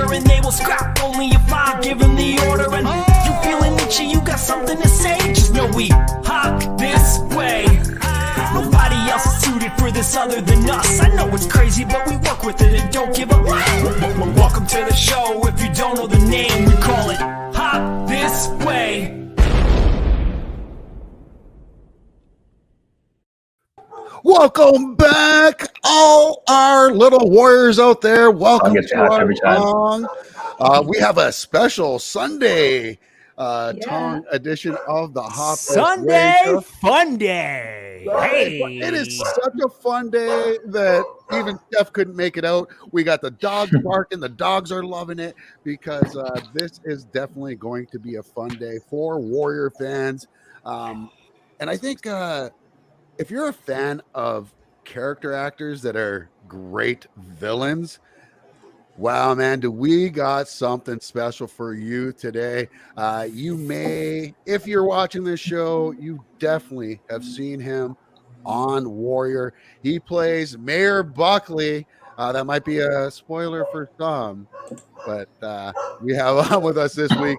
border, and they will scrap only if I give them the order. And you feeling itchy, you got something to say, just know we hop this way. Nobody else is suited for this other than us. I know it's crazy, but we work with it and don't give up. Welcome to the show. If you don't know the name, we call it Hop This Way. Welcome back, all our little warriors out there. Welcome to our song. We have a special Sunday tongue edition of the Hop Sunday This Way show. Fun Day. Hey, it is such a fun day that even Steph couldn't make it out. We got the dogs barking. The dogs are loving it because this is definitely going to be a fun day for Warrior fans. And I think if you're a fan of character actors that are great villains, wow, man, do we got something special for you today. You may, if you're watching this show, you definitely have seen him on Warrior. He plays Mayor Buckley. That might be a spoiler for some, but we have on with us this week.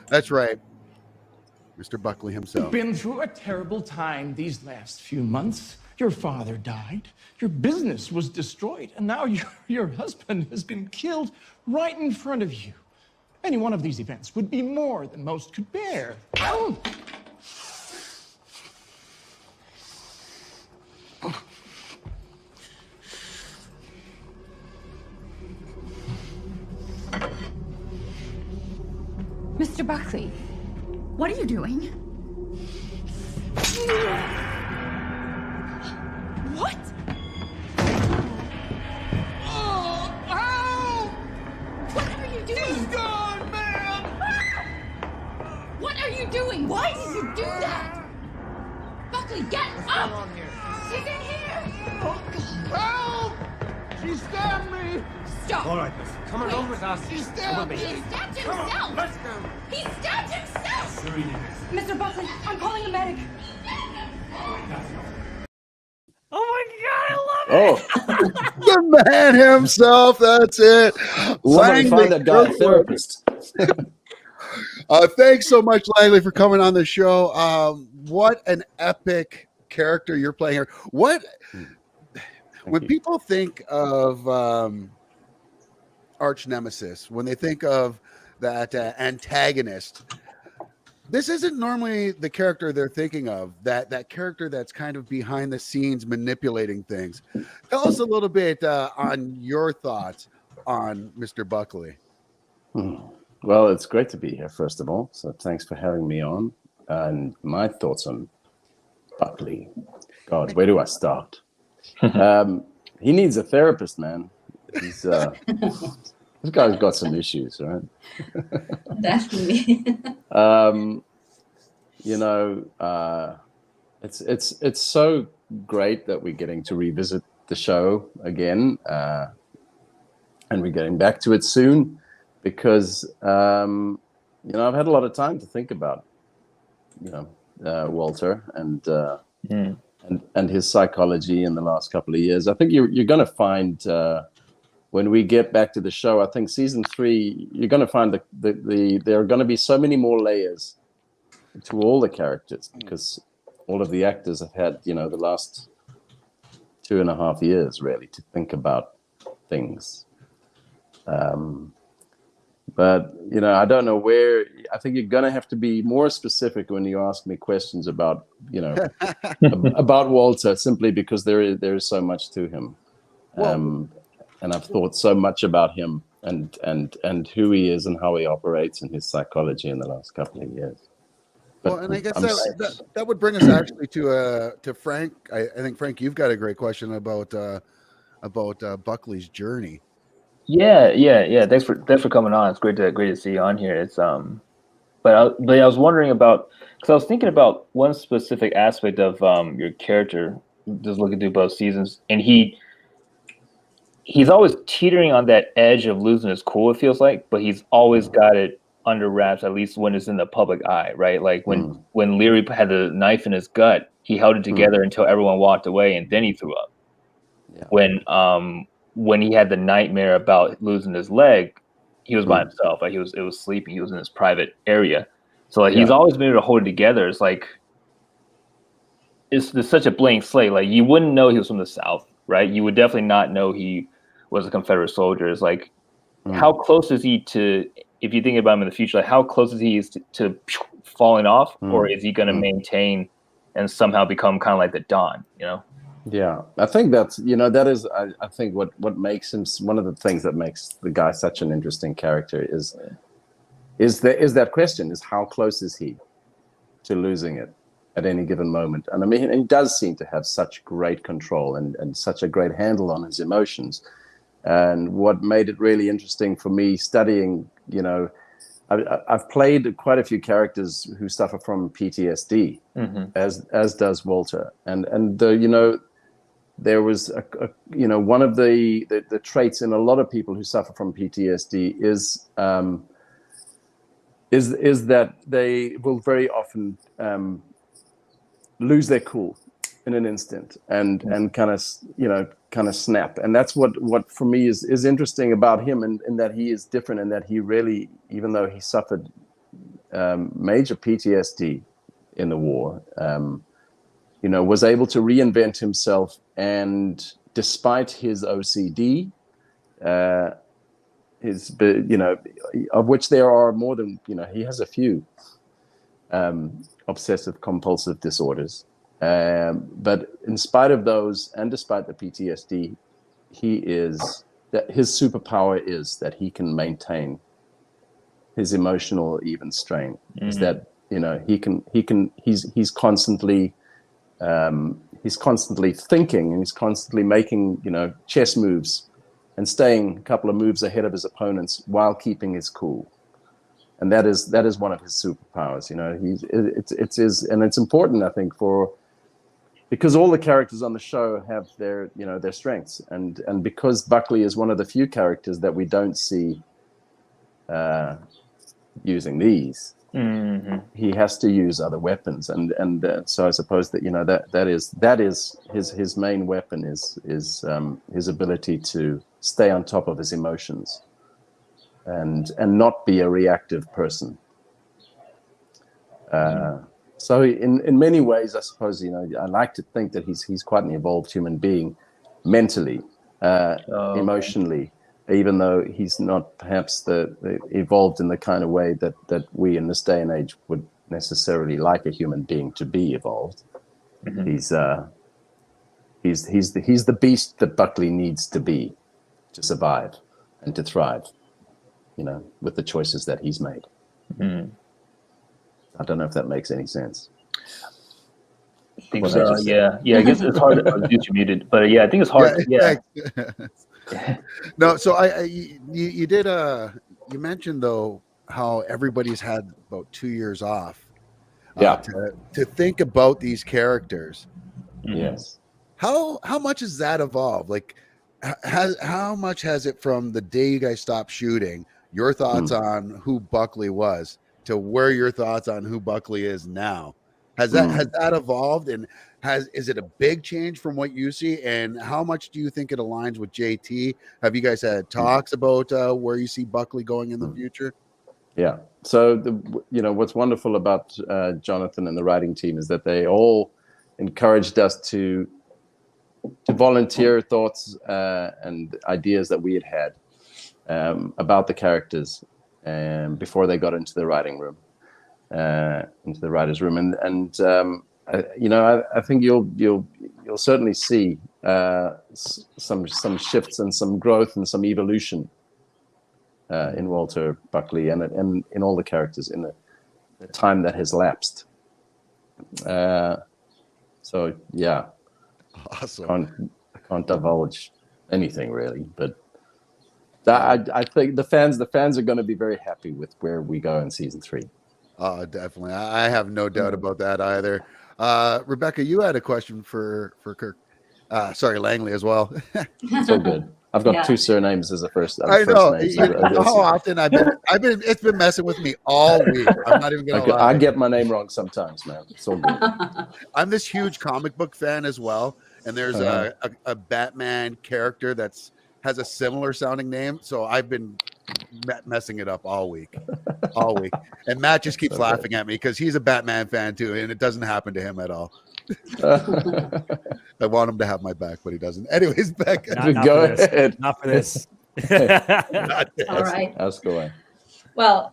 That's right, Mr. Buckley himself. You've been through a terrible time these last few months. Your father died, your business was destroyed, and now your husband has been killed right in front of you. Any one of these events would be more than most could bear. Oh. Mr. Buckley, what are you doing? What? Oh, ow! What are you doing? He's gone, man! What are you doing? Why did you do that? Buckley, get up! She's in here! Oh, God. Help! She stabbed me! Stop! All right, come along with us. She stabbed me! He stabbed himself! Come on, let's go. He stabbed himself! Sure he did. Mr. Buckley, I'm calling a medic. oh my God, I love it. The man himself, that's it. Somebody find that guy a therapist. Thanks so much, Langley, for coming on the show. What an epic character you're playing here. When people think of arch nemesis, when they think of that antagonist, this isn't normally the character they're thinking of, that character that's kind of behind the scenes manipulating things. Tell us a little bit on your thoughts on Mr. Buckley. Well, it's great to be here, first of all. So thanks for having me on. And my thoughts on Buckley. God, where do I start? He needs a therapist, man. He's this guy's got some issues, right? Definitely. It's so great that we're getting to revisit the show again, and we're getting back to it soon because I've had a lot of time to think about Walter and his psychology in the last couple of years. I think you're going to find when we get back to the show, I think season 3, you're going to find there are going to be so many more layers to all the characters because all of the actors have had, the last 2.5 years really to think about things. But, I don't know where. I think you're going to have to be more specific when you ask me questions about, about Walter, simply because there is so much to him. And I've thought so much about him and who he is and how he operates and his psychology in the last couple of years. But and I guess that would bring us actually to Frank. I think, Frank, you've got a great question about Buckley's journey. Yeah. Thanks for coming on. It's great to see you on here. It's but I was wondering about, because I was thinking about one specific aspect of your character, just looking through both seasons, and he's always teetering on that edge of losing his cool, it feels like, but he's always got it under wraps, at least when it's in the public eye, right? Like when Leary had the knife in his gut, he held it together until everyone walked away, and then he threw up. Yeah. When he had the nightmare about losing his leg, he was by himself. Like it was sleeping. He was in his private area. So like he's always been able to hold it together. It's like it's such a blank slate. Like you wouldn't know he was from the South, right? You would definitely not know he was a Confederate soldier. It's like how close is he to, if you think about him in the future, like how close is he to falling off, or is he going to maintain and somehow become kind of like the Don, you know? Yeah, I think that's, that is, I think what makes him, one of the things that makes the guy such an interesting character is that question, is how close is he to losing it at any given moment? And I mean, he does seem to have such great control and such a great handle on his emotions. And what made it really interesting for me studying, I've played quite a few characters who suffer from PTSD, as does Walter. And there was one of the traits in a lot of people who suffer from PTSD is that they will very often lose their cool in an instant and kind of snap. And that's what for me is interesting about him, in that he is different, and that he really, even though he suffered major PTSD in the war, was able to reinvent himself. And despite his OCD, of which there are more than, he has a few obsessive compulsive disorders. But in spite of those, and despite the PTSD, his superpower is that he can maintain his emotional even strain. Is that he's constantly thinking, and he's constantly making chess moves and staying a couple of moves ahead of his opponents while keeping his cool. And that is one of his superpowers. It's important, I think, because all the characters on the show have their strengths, and because Buckley is one of the few characters that we don't see using these, he has to use other weapons, and so I suppose that that is his main weapon is his ability to stay on top of his emotions and not be a reactive person. So in many ways, I suppose, I like to think that he's quite an evolved human being, mentally, emotionally, even though he's not perhaps the evolved in the kind of way that we in this day and age would necessarily like a human being to be evolved. He's the beast that Buckley needs to be to survive and to thrive, with the choices that he's made. I don't know if that makes any sense. I think so. Yeah. I guess it's hard to do muted, but I think it's hard. Yeah. No, so you did you mentioned though how everybody's had about 2 years off. To think about these characters. Yes. How much has that evolved? Like, how much has it, from the day you guys stopped shooting, your thoughts on who Buckley was, to where your thoughts on who Buckley is now? Has that evolved, and is it a big change from what you see? And how much do you think it aligns with JT? Have you guys had talks about where you see Buckley going in the future? Yeah. So what's wonderful about Jonathan and the writing team is that they all encouraged us to volunteer thoughts and ideas that we had about the characters before they got into the writing room, into the writers' room, and I think you'll certainly see some shifts and some growth and some evolution in Walter Buckley and in all the characters in the time that has lapsed. So yeah, awesome. I can't divulge anything really, but I think the fans are going to be very happy with where we go in season 3. Oh, definitely. I have no doubt about that either. Rebecca, you had a question for Kirk. Sorry, Langley as well. So good. I've got 2 surnames as a first. I know. Name, so how often it's been messing with me all week. I'm not even gonna lie. I get my name wrong sometimes, man. It's so good. I'm this huge comic book fan as well, and there's a Batman character has a similar sounding name, so I've been messing it up all week. And Matt just keeps laughing at me because he's a Batman fan too, and it doesn't happen to him at all. I want him to have my back, but he doesn't. Anyways, Becca, Go ahead. Not for this. All right. Ask away. Well,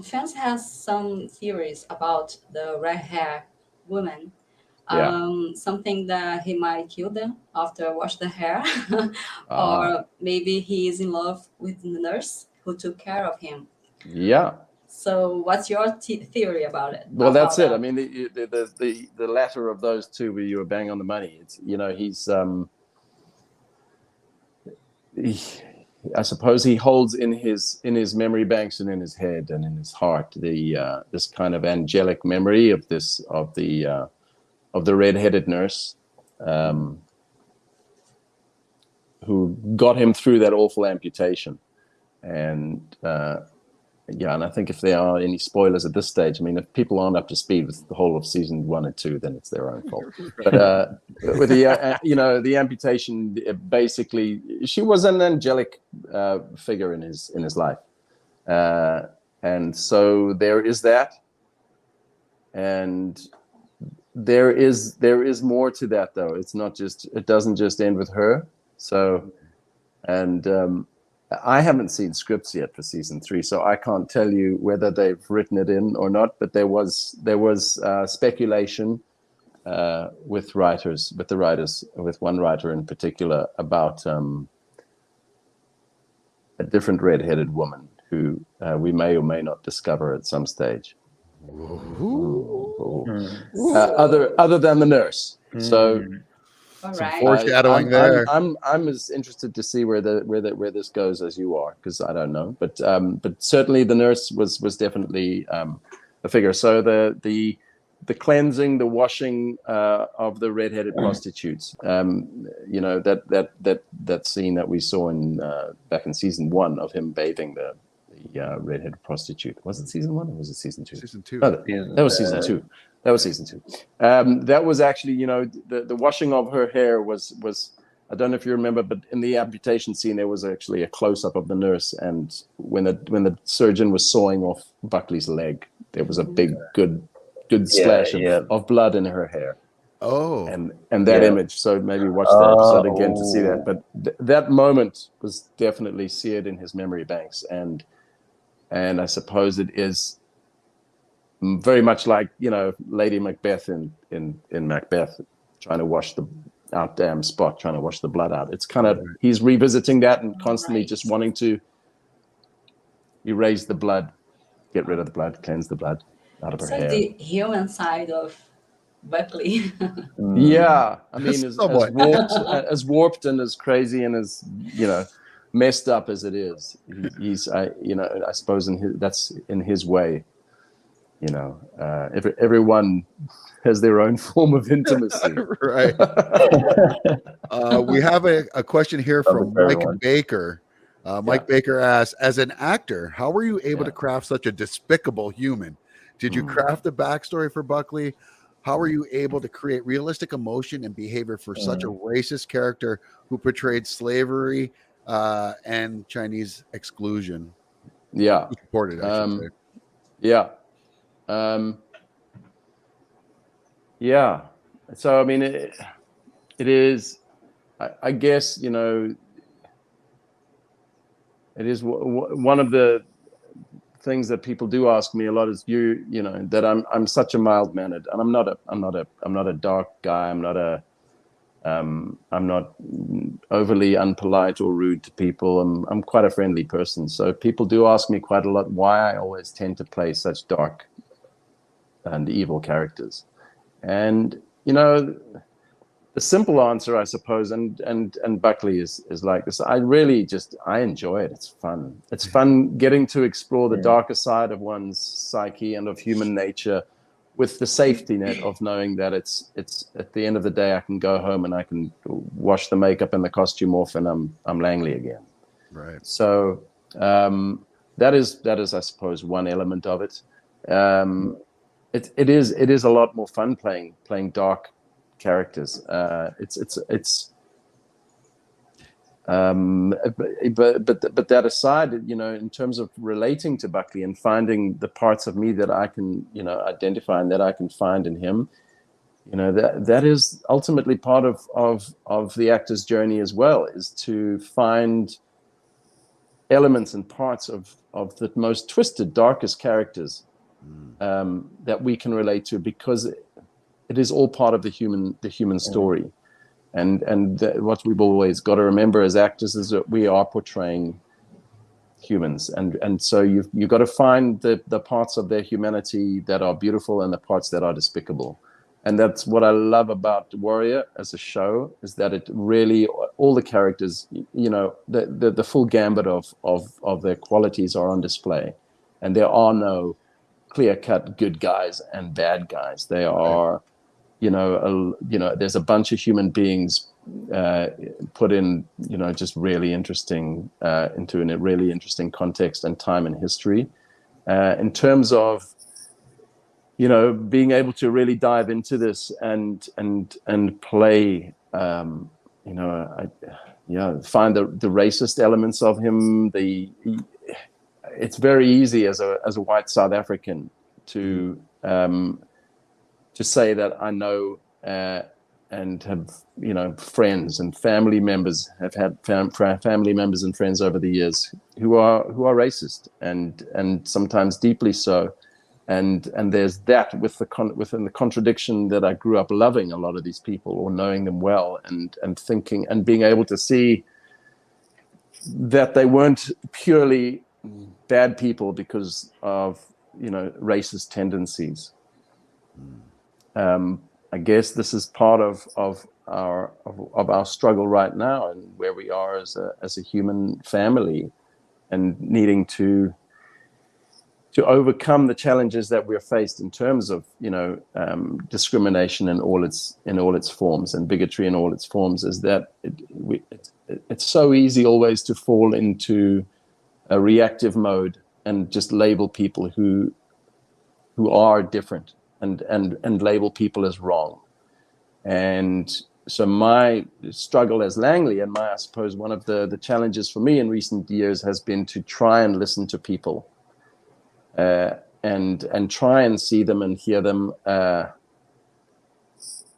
fans has some theories about the red hair woman. Something that he might kill them after wash the hair, or maybe he is in love with the nurse who took care of him. Yeah. So, what's your theory about it? Well, that's it. I mean, the latter of those two, where you were bang on the money. It's, you know, I suppose he holds in his memory banks and in his head and in his heart this kind of angelic memory of the red-headed nurse who got him through that awful amputation. And and I think if there are any spoilers at this stage, I mean, if people aren't up to speed with the whole of season 1 and 2, then it's their own fault. But with the amputation, basically, she was an angelic figure in his life, and so there is that, and there is more to that, though. It doesn't just end with her. So, and I haven't seen scripts yet for season 3, so I can't tell you whether they've written it in or not. But there was speculation with one writer in particular, about a different red-headed woman who we may or may not discover at some stage. Other than the nurse. So. All right. Foreshadowing there. I'm as interested to see where this goes as you are, because I don't know. But certainly the nurse was definitely a figure. So the cleansing, the washing of the red-headed prostitutes. That scene that we saw in back in season 1 of him bathing the red-headed prostitute. Was it season 1 or was it season 2? Season 2. No, that was season 2. That was season 2. That was actually, the washing of her hair was. I don't know if you remember, but in the amputation scene, there was actually a close-up of the nurse, and when the surgeon was sawing off Buckley's leg, there was a big, good splash of blood in her hair. Oh, and that image. So maybe watch that episode again to see that. But that moment was definitely seared in his memory banks, and I suppose it is very much like, Lady Macbeth in Macbeth, trying to wash the damn spot, trying to wash the blood out. It's kind of, he's revisiting that and constantly just wanting to erase the blood, get rid of the blood, cleanse the blood out of her hair. The human side of Buckley. Yeah, I mean, as warped and as crazy and as messed up as it is, he's I suppose that's in his way. Everyone has their own form of intimacy. Right. We have a question here from Mike Baker. Mike Baker asks, as an actor, how were you able to craft such a despicable human? Did you craft a backstory for Buckley? How were you able to create realistic emotion and behavior for such a racist character who portrayed slavery and Chinese exclusion? Yeah. Supported, I should say. Yeah. So I mean, it is. I guess it is one of the things that people do ask me a lot is that I'm such a mild mannered, and I'm not a dark guy. I'm not overly unpolite or rude to people. I'm quite a friendly person. So people do ask me quite a lot why I always tend to play such dark and evil characters. And the simple answer, I suppose, and Buckley is like this. I enjoy it. It's fun. It's fun getting to explore the darker side of one's psyche and of human nature, with the safety net of knowing that it's at the end of the day, I can go home and I can wash the makeup and the costume off, and I'm Langley again. Right. So that is I suppose one element of it. It is a lot more fun playing dark characters. but that aside, in terms of relating to Buckley and finding the parts of me that I can, identify and that I can find in him, that is ultimately part of the actor's journey as well, is to find elements and parts of the most twisted, darkest characters that we can relate to, because it is all part of the human story. And what we've always got to remember as actors is that we are portraying humans, and so you've got to find the parts of their humanity that are beautiful and the parts that are despicable. And that's what I love about Warrior as a show, is that it really, all the characters, the full gambit of their qualities are on display, and there are no clear-cut good guys and bad guys. They are, there's a bunch of human beings put in, just really interesting, into a really interesting context and time in history, in terms of, being able to really dive into this and play, find the racist elements of him. It's very easy as a white South African to say that I know and have, friends and family members, have had family members and friends over the years who are racist, and sometimes deeply so. And there's that within the contradiction that I grew up loving a lot of these people, or knowing them well, and thinking and being able to see that they weren't purely bad people because of racist tendencies. I guess this is part of our struggle right now, and where we are as a human family, and needing to overcome the challenges that we're faced in terms of discrimination in all its forms, and bigotry in all its forms. Is that it's so easy always to fall into a reactive mode and just label people who are different, and label people as wrong. And so my struggle as Langley, and I suppose one of the challenges for me in recent years, has been to try and listen to people, and try and see them and hear them,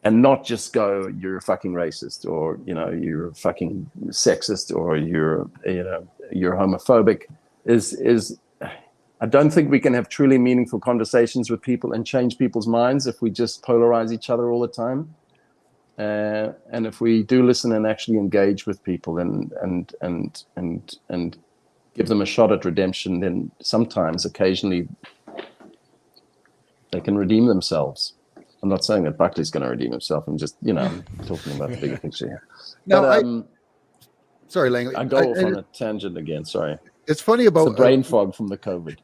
and not just go, you're a fucking racist, or you're a fucking sexist, or you're homophobic. I don't think we can have truly meaningful conversations with people and change people's minds if we just polarize each other all the time. And if we do listen and actually engage with people and give them a shot at redemption, then sometimes, occasionally, they can redeem themselves. I'm not saying that Buckley's going to redeem himself. I'm just, talking about the bigger picture here. No, sorry, Langley. I go off on a tangent again. Sorry. It's funny about the brain fog from the COVID.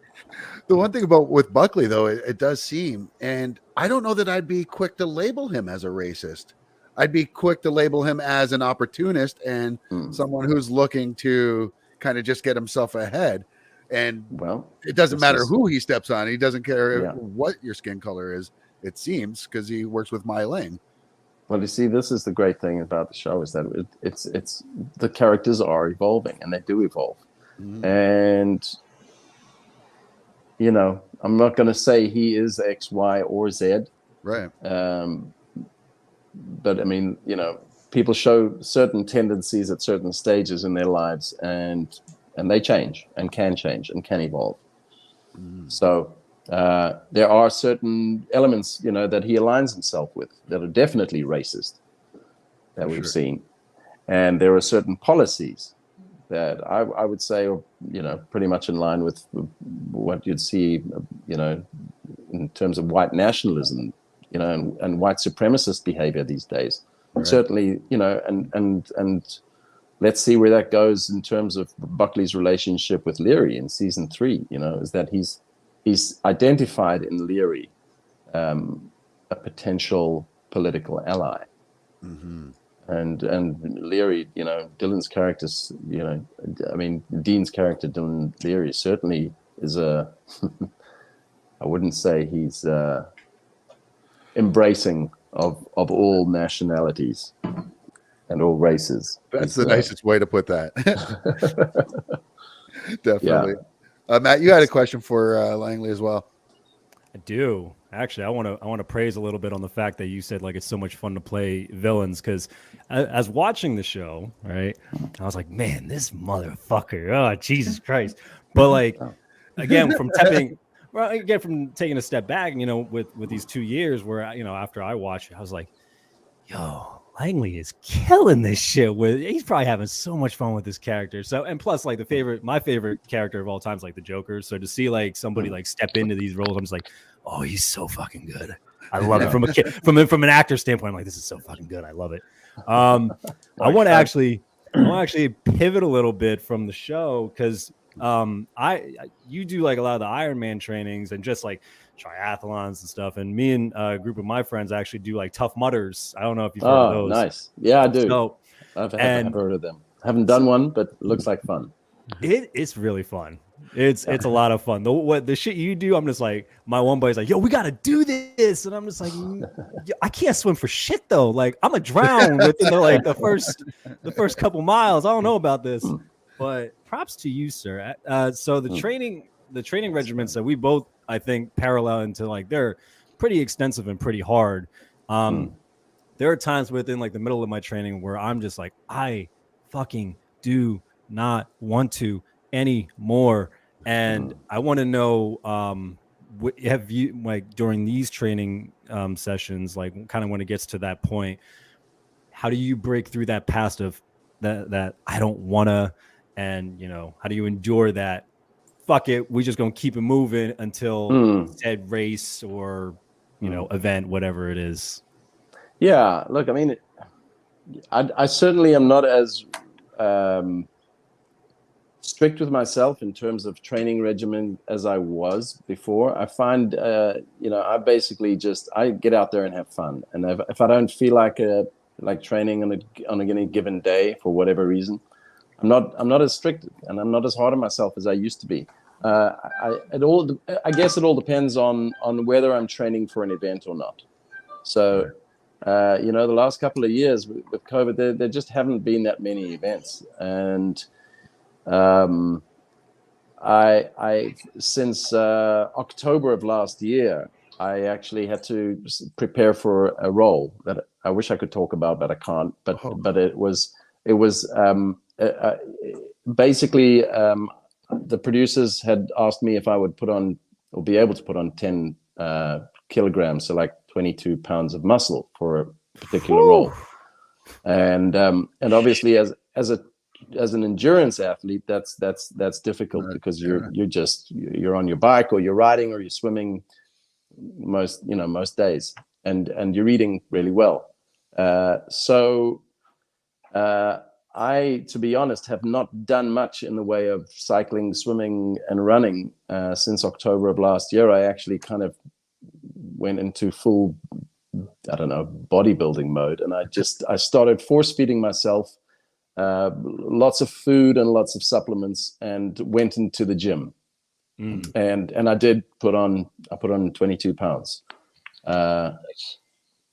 The one thing about with Buckley, though, it does seem, and I don't know that I'd be quick to label him as a racist. I'd be quick to label him as an opportunist and someone who's looking to kind of just get himself ahead. And it doesn't matter who he steps on. He doesn't care what your skin color is, it seems, because he works with Vilain. Well, you see, this is the great thing about the show, is that it's the characters are evolving, and they do evolve. And I'm not going to say he is X, Y, or Z, right? But I mean, people show certain tendencies at certain stages in their lives, and they change and can evolve. So there are certain elements, that he aligns himself with that are definitely racist, that we've seen, and there are certain policies that I would say are, pretty much in line with what you'd see, in terms of white nationalism, and white supremacist behavior these days. Right. Certainly, and let's see where that goes in terms of Buckley's relationship with Leary in season 3. Is that he's identified in Leary a potential political ally. And Leary, Dylan's characters, Dean's character, Dylan Leary, certainly is I wouldn't say he's embracing of all nationalities. and all races. That's the nicest way to put that. Definitely. Yeah. Matt, you had a question for Langley as well. I do. Actually, I want to praise a little bit on the fact that you said like it's so much fun to play villains, because as watching the show, right, I was like, man, this motherfucker, oh Jesus Christ! But like again, from taking a step back, you know, with these 2 years where, you know, after I watched it, I was like, yo, Langley is killing this shit he's probably having so much fun with this character. So, and plus like my favorite character of all time is like the Joker. So to see like somebody like step into these roles, I'm just like, oh, he's so fucking good. I love it from an actor standpoint. I'm like, this is so fucking good. I love it. I want to actually pivot a little bit from the show, because you do like a lot of the Iron Man trainings and just like triathlons and stuff, and me and a group of my friends actually do like Tough Mudders. I don't know if you've heard of those. Nice. Yeah, I do. So, I've heard of them. I haven't done one, but it looks like fun. It's really fun. It's a lot of fun. The shit you do, I'm just like, my one buddy's like, yo, we gotta do this, and I'm just like, I can't swim for shit though. Like I'm gonna drown within the first couple miles. I don't know about this, but props to you, sir. So the training regimens that we both, I think, parallel into, like, they're pretty extensive and pretty hard. There are times within like the middle of my training where I'm just like, I fucking do not want to anymore. And I want to know, have you, like, during these training sessions, like kind of when it gets to that point, how do you break through that past of that I don't want to, and, you know, how do you endure that? Fuck it, we just gonna keep it moving until said race or, you know, event, whatever it is. Yeah, look, I mean, I certainly am not as strict with myself in terms of training regimen as I was before. I find, you know, I basically I get out there and have fun. And if I don't feel like training on a given day for whatever reason, I'm not as strict and I'm not as hard on myself as I used to be. I guess it all depends on whether I'm training for an event or not. So, you know, the last couple of years with COVID, there just haven't been that many events. And I since October of last year, I actually had to prepare for a role that I wish I could talk about, but I can't. But it was basically the producers had asked me if I would put on or be able to put on 10 kilograms, so like 22 pounds of muscle for a particular role. And obviously as an endurance athlete, that's difficult because you're on your bike or you're riding or you're swimming most days, and you're eating really well. So I, to be honest, have not done much in the way of cycling, swimming, and running since October of last year. I actually kind of went into full, bodybuilding mode, and I started force feeding myself lots of food and lots of supplements, and went into the gym. And I did put on 22 pounds. I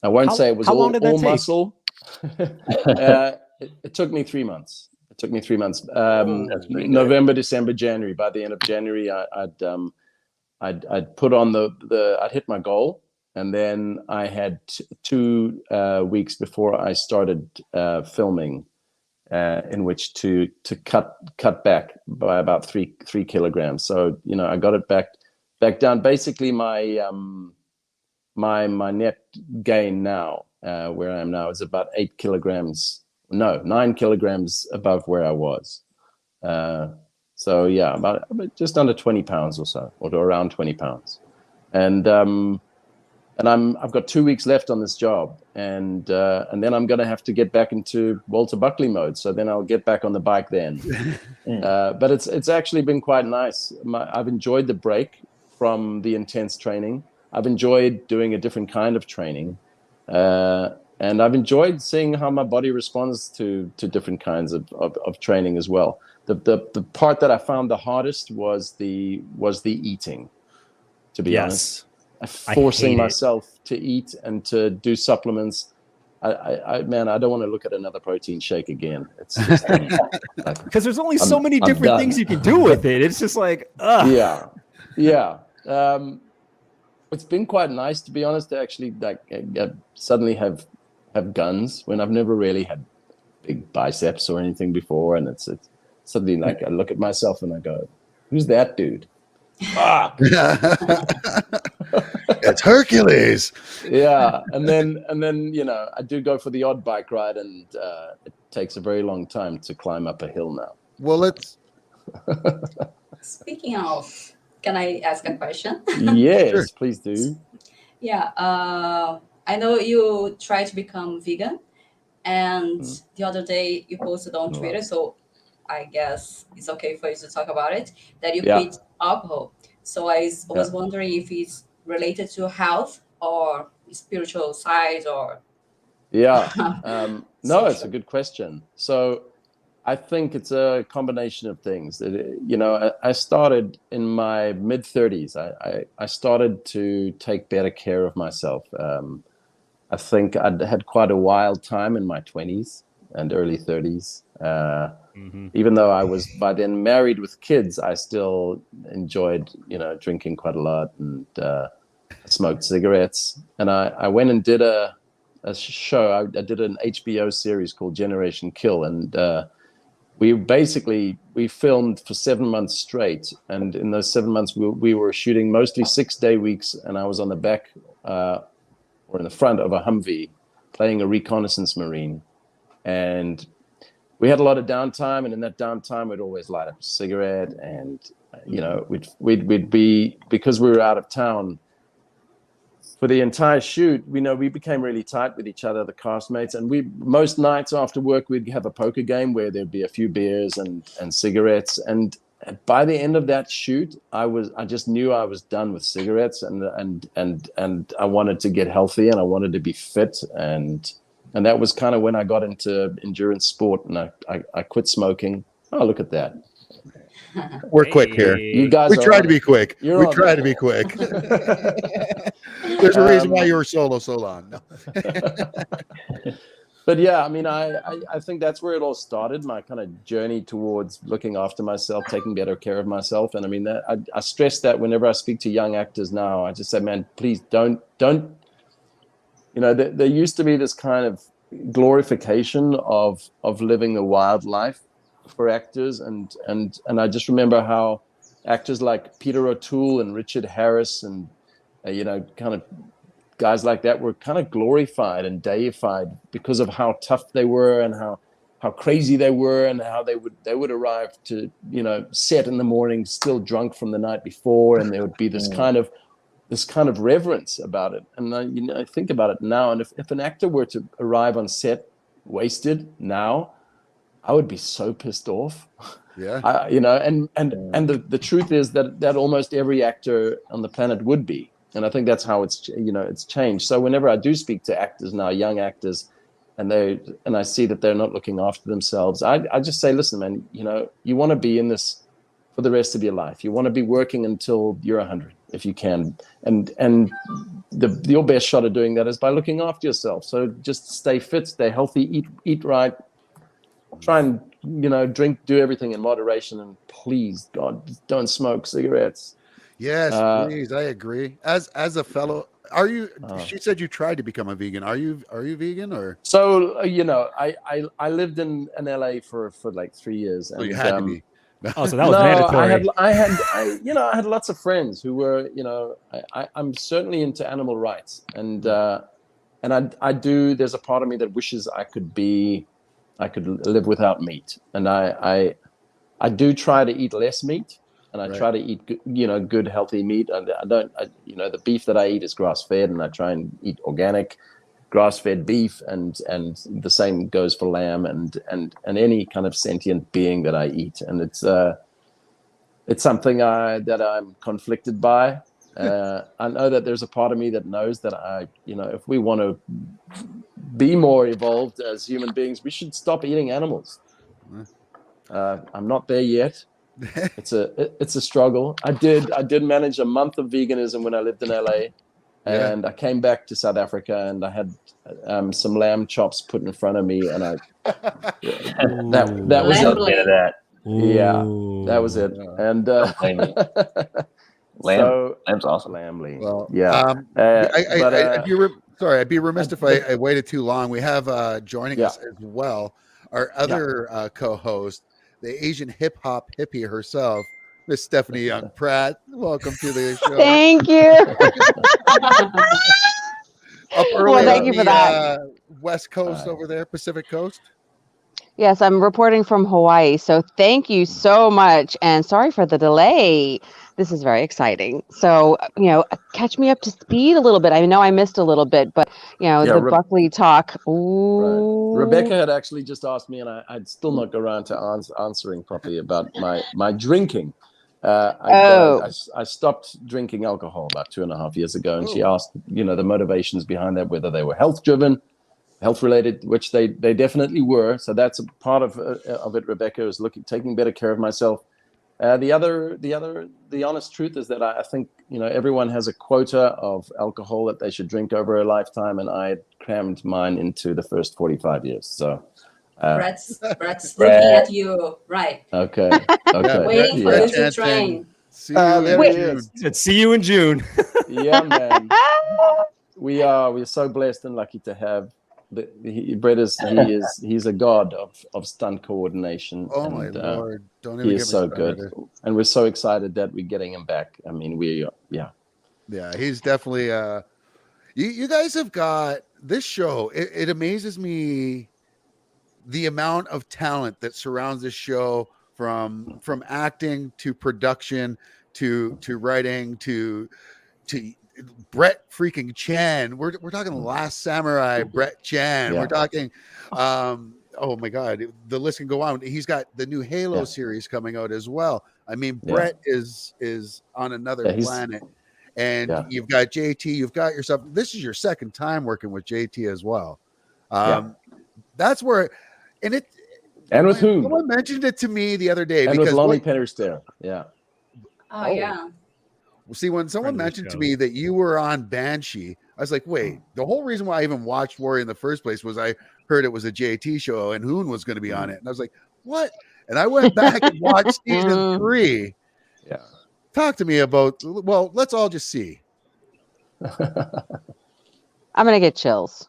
won't say it was all muscle. It took me 3 months. November, December, January. By the end of January, I'd put on I'd hit my goal, and then I had 2 weeks before I started filming, in which to cut back by about 3 kilograms. So, you know, I got it back down. Basically, my net gain now, where I am now, is about 9 kilograms above where I was. So yeah, about just under 20 pounds or so, or around 20 pounds. And I've got 2 weeks left on this job, and then I'm going to have to get back into Walter Buckley mode. So then I'll get back on the bike then. But it's actually been quite nice. I've enjoyed the break from the intense training. I've enjoyed doing a different kind of training. And I've enjoyed seeing how my body responds to different kinds of training as well. The part that I found the hardest was the eating, to be honest. Forcing myself to eat and to do supplements. man, I don't want to look at another protein shake again. It's just because there's only so many I'm different done. things you can do with it. It's just like, ugh. Yeah. It's been quite nice, to be honest, to actually suddenly have guns when I've never really had big biceps or anything before, and it's suddenly like I look at myself and I go, "Who's that dude?" It's Hercules. Yeah, and then I do go for the odd bike ride, and it takes a very long time to climb up a hill now. Well, let's. Speaking of, can I ask a question? Yes, Sure. please do. Yeah, I know you try to become vegan, and the other day you posted on Twitter, so I guess it's okay for you to talk about it, that you quit alcohol. So I was wondering if it's related to health or spiritual side or... No, it's a good question. So I think it's a combination of things. I started in my mid-30s. I started to take better care of myself. I think I'd had quite a wild time in my 20s and early 30s. Even though I was by then married with kids, I still enjoyed, drinking quite a lot and smoked cigarettes. And I went and did a show. I did an HBO series called Generation Kill, and we filmed for 7 months straight. And in those 7 months, we were shooting mostly 6-day weeks, and I was on the back or in the front of a Humvee playing a reconnaissance Marine. And we had a lot of downtime, and in that downtime, we'd always light up a cigarette, and we'd be, because we were out of town for the entire shoot. We became really tight with each other, the castmates, and most nights after work we'd have a poker game where there'd be a few beers and cigarettes. And by the end of that shoot, I just knew I was done with cigarettes, and I wanted to get healthy, and I wanted to be fit, and that was kind of when I got into endurance sport, and I quit smoking. Oh, look at that. We're quick here. You guys We try to be quick. We try to be quick. There's a reason why you were solo so long. No. But yeah, I mean, I think that's where it all started, my kind of journey towards looking after myself, taking better care of myself. And I mean, I stress that whenever I speak to young actors now. I just say, man, please don't. There used to be this kind of glorification of living the wild life for actors, and I just remember how actors like Peter O'Toole and Richard Harris and kind of guys like that were kind of glorified and deified because of how tough they were and how crazy they were, and how they would arrive to set in the morning still drunk from the night before, and there would be this kind of reverence about it. And I think about it now, and if an actor were to arrive on set wasted now, I would be so pissed off. Yeah. And the truth is that almost every actor on the planet would be. And I think that's how it's changed. So whenever I do speak to actors now, young actors, and I see that they're not looking after themselves, I just say, listen, man, you want to be in this for the rest of your life. You want to be working until you're 100, if you can. And your best shot of doing that is by looking after yourself. So just stay fit, stay healthy, eat right, try and drink, do everything in moderation, and please, God, don't smoke cigarettes. Yes, please, I agree. As a fellow, are you? She said you tried to become a vegan. Are you vegan or? So I lived in LA for like 3 years. And, you had to be. Oh, so that was mandatory. I had lots of friends who were, I'm certainly into animal rights, and I do. There's a part of me that wishes I could live without meat, and I do try to eat less meat, and I try to eat good healthy meat. And the beef that I eat is grass fed, and I try and eat organic grass fed beef, and the same goes for lamb and any kind of sentient being that I eat. And it's something that I'm conflicted by. I know that there's a part of me that knows that if we want to be more evolved as human beings, we should stop eating animals. I'm not there yet. It's a struggle. I did manage a month of veganism when I lived in LA, And I came back to South Africa, and I had some lamb chops put in front of me, and that was Lamb it. That. Yeah, that was it. And Blame me. Lamb's awesome. Lamley. Well, Yeah. I'd be remiss if I waited too long. We have joining us as well our other co-host, the Asian hip hop hippie herself, Miss Stephanie Young Pratt. Welcome to the show. Thank you. Up early Well, thank on you for the that. West Coast over there, Pacific Coast. Yes, I'm reporting from Hawaii. So thank you so much. And sorry for the delay. This is very exciting. So, catch me up to speed a little bit. I know I missed a little bit, but, the Buckley talk. Ooh. Right. Rebecca had actually just asked me, and I'd still not got around to answering properly about my drinking. I stopped drinking alcohol about 2.5 years ago, and she asked, the motivations behind that, whether they were health-driven, health-related, which they definitely were. So that's a part of it. Rebecca is taking better care of myself. The honest truth is that I think everyone has a quota of alcohol that they should drink over a lifetime, and I crammed mine into the first 45 years. So. Brett's looking at you, right? Okay. Waiting for you to train. See you in June. Yeah, man. We're so blessed and lucky to have Brett. He's a god of stunt coordination. Oh my Lord! Don't even. He is so good, and we're so excited that we're getting him back. I mean, yeah, he's definitely. You guys have got this show. It amazes me. The amount of talent that surrounds this show, from acting to production to writing to Brett freaking Chan. We're talking Last Samurai, Brett Chan. Yeah. We're talking oh my God, the list can go on. He's got the new Halo series coming out as well. I mean, Brett is on another planet. And you've got JT, you've got yourself. This is your second time working with JT as well. That's where. And with whom? Someone mentioned it to me the other day. And with Lonnie Pennerstair. Yeah. Oh, yeah. See, when someone mentioned to me that you were on Banshee, I was like, wait, the whole reason why I even watched Warrior in the first place was I heard it was a JT show and Hoon was going to be on it. And I was like, what? And I went back and watched season 3. Yeah. Talk to me about, well, let's all just see. I'm going to get chills.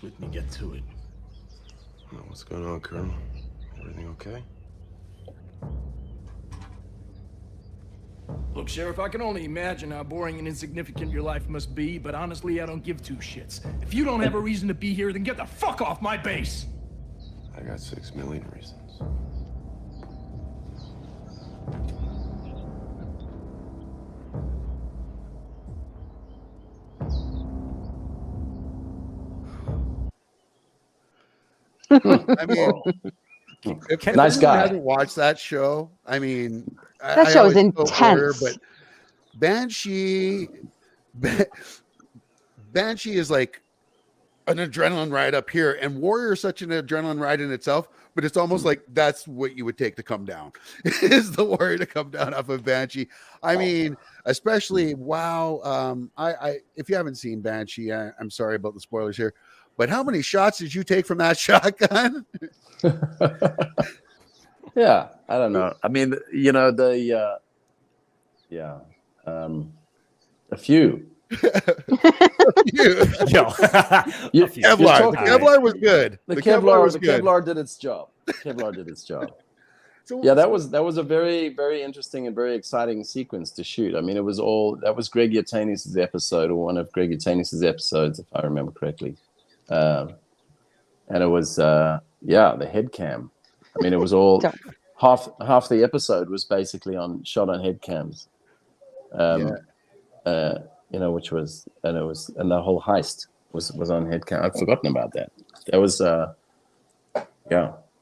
Let me get to it. What's going on, Colonel? Everything okay? Look, Sheriff, I can only imagine how boring and insignificant your life must be, but honestly, I don't give two shits. If you don't have a reason to be here, then get the fuck off my base! I got 6 million reasons. I mean, if nice guy hasn't watched that show, I mean, that show is intense. But Banshee is like an adrenaline ride up here, and Warrior is such an adrenaline ride in itself. But it's almost like that's what you would take to come down. Is the Warrior to come down off of Banshee? I mean, especially I if you haven't seen Banshee, I'm sorry about the spoilers here. But how many shots did you take from that shotgun? Yeah, I don't know. I mean, a few. Kevlar was good. The Kevlar did its job. Kevlar did its job. So that was a very, very interesting and very exciting sequence to shoot. I mean, that was Greg Yaitanes' episode, or one of Greg Yaitanes' episodes, if I remember correctly. And it was the head cam. I mean, it was all half the episode was basically shot on head cams. Which was and the whole heist was on head cam. I've forgotten about that. That was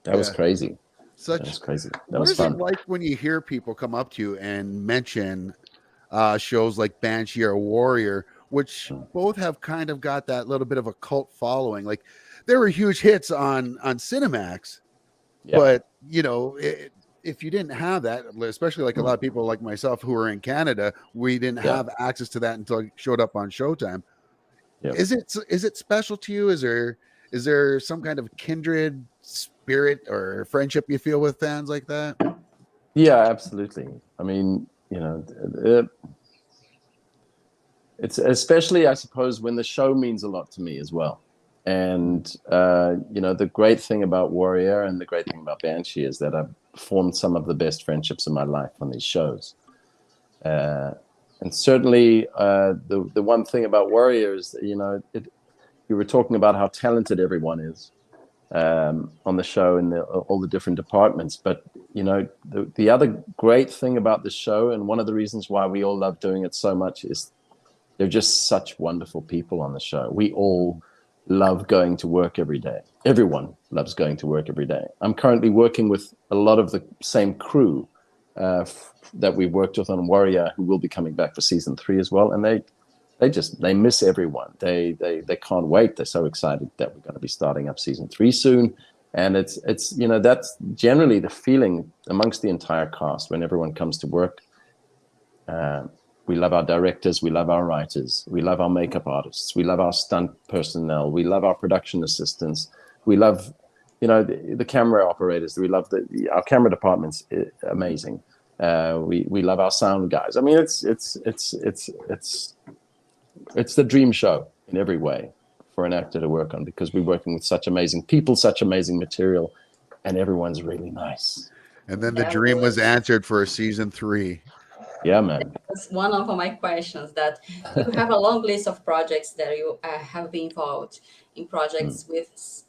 was crazy. That was crazy. That was fun. What is it like when you hear people come up to you and mention shows like Banshee or Warrior, which both have kind of got that little bit of a cult following? Like, there were huge hits on Cinemax, but if you didn't have that, especially like a lot of people like myself who are in Canada, we didn't have access to that until it showed up on Showtime. Yep. Is it special to you? Is there some kind of kindred spirit or friendship you feel with fans like that? Yeah, absolutely. I mean, it's especially, I suppose, when the show means a lot to me as well. And the great thing about Warrior and the great thing about Banshee is that I've formed some of the best friendships in my life on these shows. And certainly, the one thing about Warrior is, you were talking about how talented everyone is on the show in all the different departments. But, the other great thing about the show, and one of the reasons why we all love doing it so much, is they're just such wonderful people on the show. We all love going to work every day. Everyone loves going to work every day. I'm currently working with a lot of the same crew that we worked with on Warrior, who will be coming back for season 3 as well. And they miss everyone. They can't wait. They're so excited that we're going to be starting up season 3 soon. And it's that's generally the feeling amongst the entire cast when everyone comes to work. We love our directors. We love our writers. We love our makeup artists. We love our stunt personnel. We love our production assistants. We love, the camera operators. We love our camera department's amazing. We love our sound guys. I mean, it's the dream show in every way for an actor to work on, because we're working with such amazing people, such amazing material, and everyone's really nice. And then the dream was answered for season 3. Yeah, man. That's one of my questions, that you have a long list of projects that you have been involved in, projects with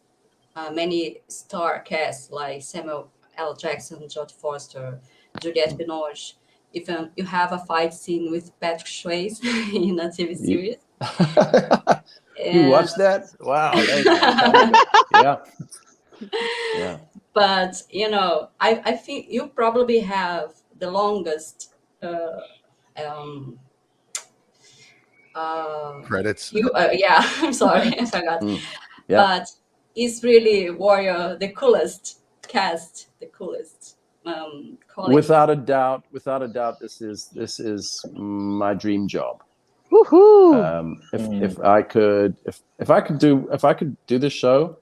many star casts like Samuel L. Jackson, Jodie Foster, Juliette Binoche. Even you have a fight scene with Patrick Swayze in a TV series. You watched that? Wow. Yeah. But, I think you probably have the longest credits. I'm sorry, I forgot. But it's really Warrior the coolest cast, the coolest colleagues. Without a doubt, this is my dream job. Woohoo! If I could do this show,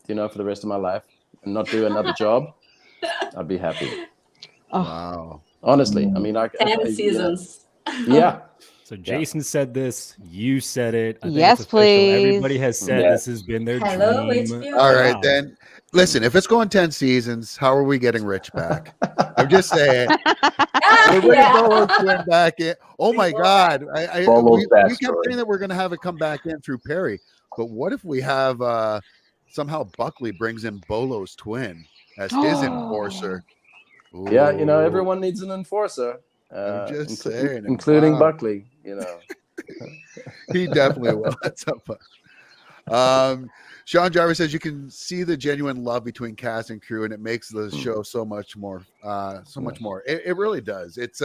for the rest of my life and not do another job, I'd be happy. Oh. Wow. Honestly, I mean, 10 seasons. Yeah. So Jason said this. You said it. I think Yes, it's official. please. Everybody has said this has been their Hello, dream. HBO. All right, then. Listen, if it's going 10 seasons, how are we getting Rich back? I'm just saying. We're going to go Twin back in. Oh my God! We kept saying that we're going to have it come back in through Perry, but what if we have somehow Buckley brings in Bolo's twin as his enforcer? Ooh. Yeah, everyone needs an enforcer. I'm just saying, including Buckley. He definitely will. That's so fun. Sean Jarvis says you can see the genuine love between cast and crew, and it makes the show so much more. It really does. It's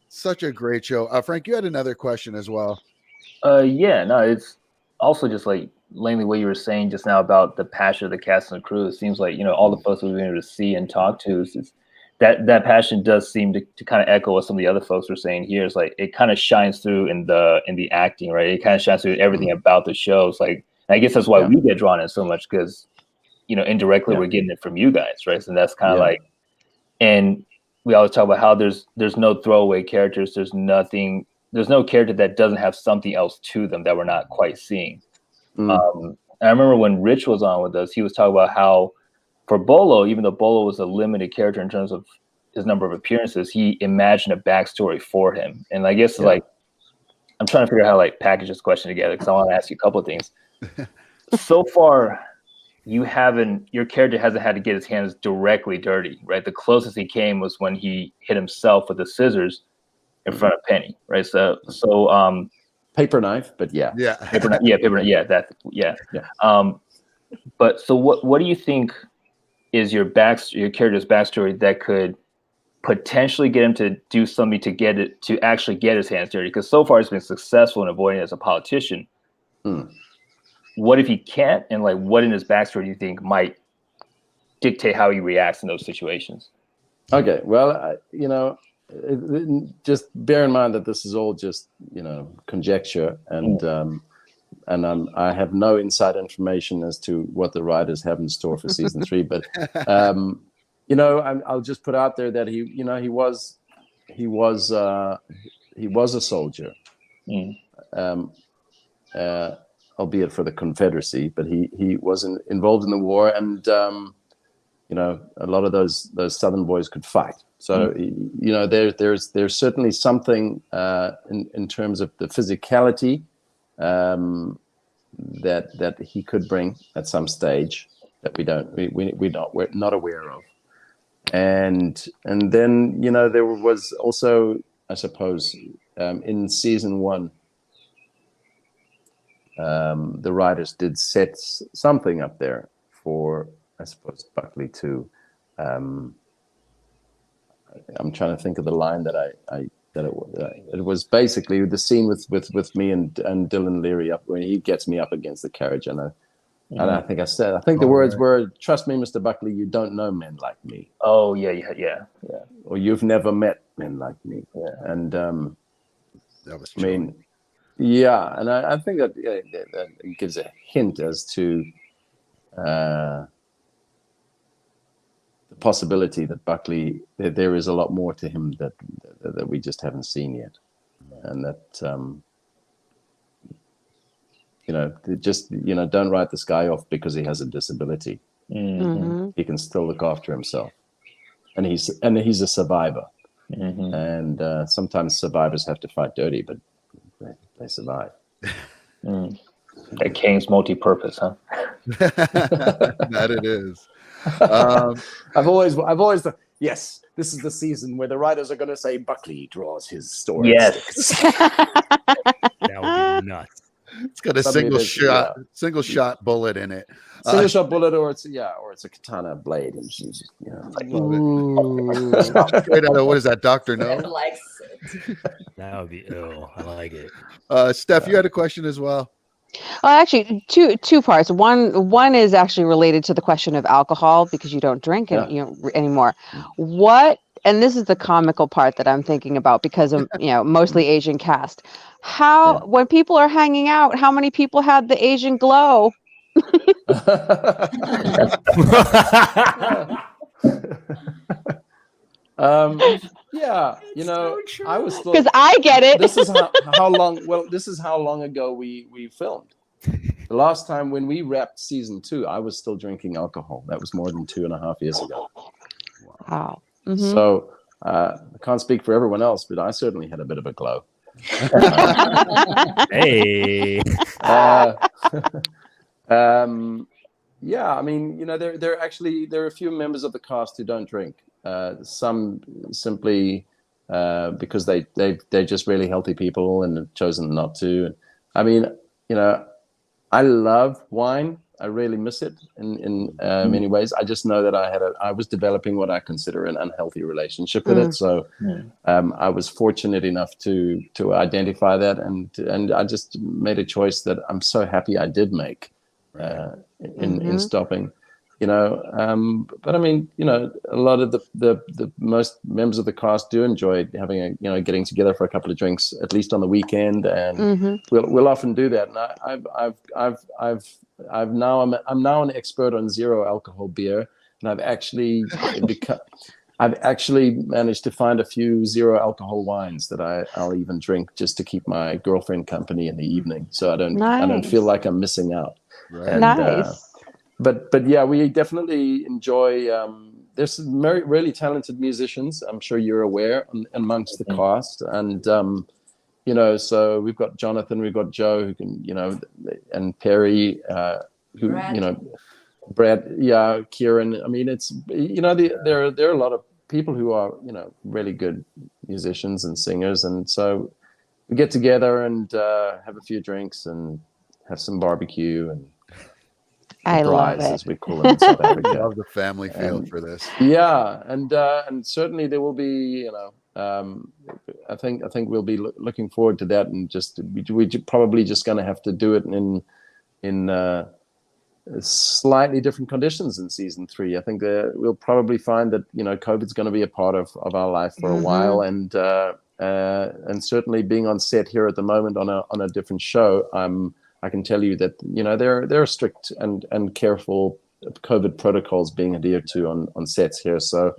such a great show. Frank, you had another question as well. It's also just like Langley, what you were saying just now about the passion of the cast and the crew. It seems like all the folks we've been able to see and talk to, that passion does seem to kind of echo what some of the other folks were saying here. It's like it kind of shines through in the acting, right? It kind of shines through everything about the show. It's like, I guess that's why we get drawn in so much, because indirectly we're getting it from you guys, right? And that's kind of like, and we always talk about how there's no throwaway characters. There's no character that doesn't have something else to them that we're not quite seeing. And I remember when Rich was on with us, he was talking about how for Bolo, even though Bolo was a limited character in terms of his number of appearances, he imagined a backstory for him. And I guess like, I'm trying to figure out how to like package this question together, because I want to ask you a couple of things. So far, your character hasn't had to get his hands directly dirty, right? The closest he came was when he hit himself with the scissors in front of Penny, right? So paper knife, but paper knife, but so what do you think is your character's backstory that could potentially get him to do something to actually get his hands dirty? Because so far he's been successful in avoiding it as a politician. What if he can't? And like, what in his backstory do you think might dictate how he reacts in those situations. Okay, well, just bear in mind that this is all just conjecture, and I have no inside information as to what the writers have in store for season 3. But I'll just put out there that he was a soldier, albeit for the Confederacy, but he was involved in the war, and a lot of those Southern boys could fight. So there's certainly something in terms of the physicality that he could bring at some stage that we're not aware of. And then there was also, I suppose, in season 1, the writers did set something up there for, I suppose, Buckley to. I'm trying to think of the line that it was basically the scene with me and Dylan Leary up when he gets me up against the carriage, and I think the words were, "Trust me, Mr. Buckley, you don't know men like me." Oh yeah. Or you've never met men like me. Yeah. And that was true. I mean, yeah, and I think that gives a hint as to the possibility that Buckley, there is a lot more to him that we just haven't seen yet, and that don't write this guy off because he has a disability. He can still look after himself, and he's a survivor. And sometimes survivors have to fight dirty, but they survive. That Kane's multi-purpose, huh? That it is. I've always thought, yes, this is the season where the writers are going to say Buckley draws his story. Yes. That would be nuts. It's got a single shot bullet in it. Single shot bullet, or it's a katana blade, and she's straight out of, what is that, Dr. No? That would be ill. I like it. Steph, you had a question as well. Actually, two parts. One is actually related to the question of alcohol, because you don't drink anymore. What, and this is the comical part that I'm thinking about, because of mostly Asian cast. When people are hanging out, how many people had the Asian glow? Yeah, I was still, because I get it. This is how long. Well, this is how long ago we filmed. The last time when we wrapped season 2, I was still drinking alcohol. That was more than 2.5 years ago. Wow. So I can't speak for everyone else, but I certainly had a bit of a glow. Hey. Yeah, I mean, there are a few members of the cast who don't drink. Some simply because they're just really healthy people and have chosen not to. I mean, I love wine. I really miss it in many ways. I just know that I was developing what I consider an unhealthy relationship with it. So I was fortunate enough to identify that, and I just made a choice that I'm so happy I did make in stopping. But I mean, a lot of the most members of the cast do enjoy having getting together for a couple of drinks, at least on the weekend, and we'll often do that. And I'm now an expert on zero alcohol beer, and I've actually managed to find a few zero alcohol wines that I'll even drink just to keep my girlfriend company in the evening, so I don't feel like I'm missing out. Right. And, Nice. But yeah, we definitely enjoy. There's some really talented musicians. I'm sure you're aware amongst the cast, and so we've got Jonathan, we've got Joe, who can, and Perry, who Brad, Kieran. I mean, it's there are a lot of people who are really good musicians and singers, and so we get together and have a few drinks and have some barbecue and. I love it. As we call them in South Africa. I love the family feel for this. Yeah, and certainly there will be, I think we'll be looking forward to that, and we're probably just going to have to do it in slightly different conditions in season 3. I think we'll probably find that COVID's going to be a part of our life for a while, and certainly being on set here at the moment on a different show, I can tell you that there are strict and careful COVID protocols being adhered to on sets here. So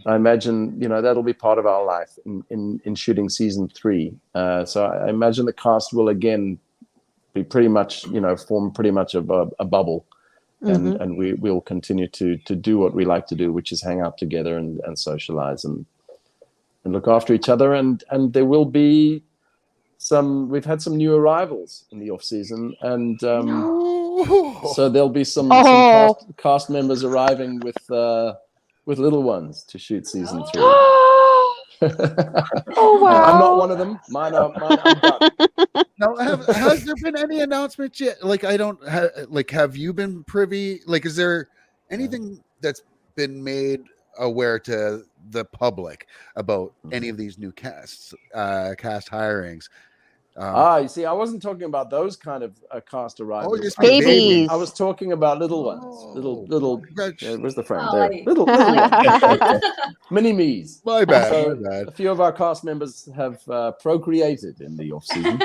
I imagine that'll be part of our life in shooting season 3. So I imagine the cast will again be pretty much form pretty much of a bubble, and we'll continue to do what we like to do, which is hang out together and socialize and look after each other. And there will be we've had some new arrivals in the off season, and so there'll be some cast members arriving with little ones to shoot season 3. Oh wow! I'm not one of them. Mine are done. Now, has there been any announcements yet? Like, have you been privy? Like, is there anything that's been made aware to the public about any of these new cast hirings? You see, I wasn't talking about those kind of cast arrivals. just babies. I was talking about little ones, little. Where's the frame? Oh, There, little ones. Mini me's. My bad. So my bad. a few of our cast members have procreated in the off season.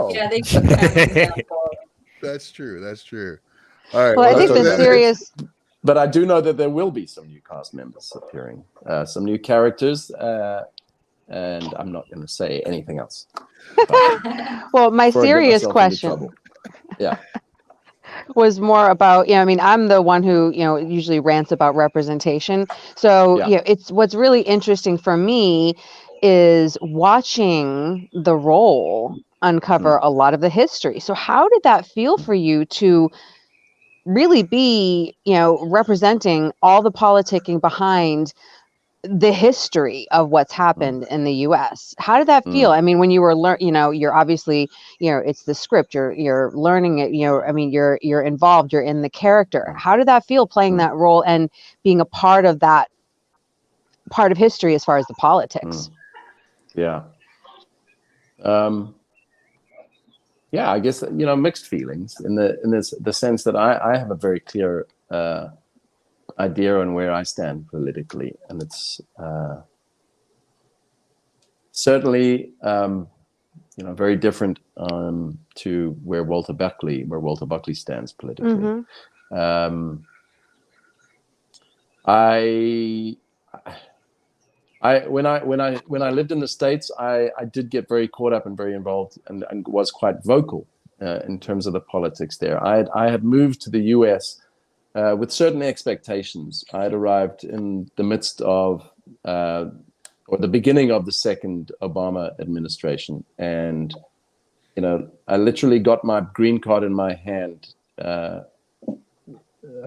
Yeah, they put cameras down for That's true. That's true. All right. Well, I think so the serious. But I do know that there will be some new cast members appearing, some new characters, and I'm not going to say anything else. Well, my before I get serious myself into question trouble. Yeah. was more about, I mean, I'm the one who, usually rants about representation. So, it's what's really interesting for me is watching the role uncover a lot of the history. So how did that feel for you to really be, representing all the politicking behind the history of what's happened in the US? How did that feel? I mean, when you were you're obviously, it's the script, you're learning it, I mean, you're involved, you're in the character. How did that feel playing that role and being a part of that part of history as far as the politics? Yeah. I guess, mixed feelings in the sense that I have a very clear idea on where I stand politically, and it's certainly very different to where Walter Buckley stands politically. When I lived in the States, I did get very caught up and very involved and was quite vocal in terms of the politics there. I had moved to the US with certain expectations. I had arrived in the midst of, or the beginning of the second Obama administration. And, I literally got my green card in my hand a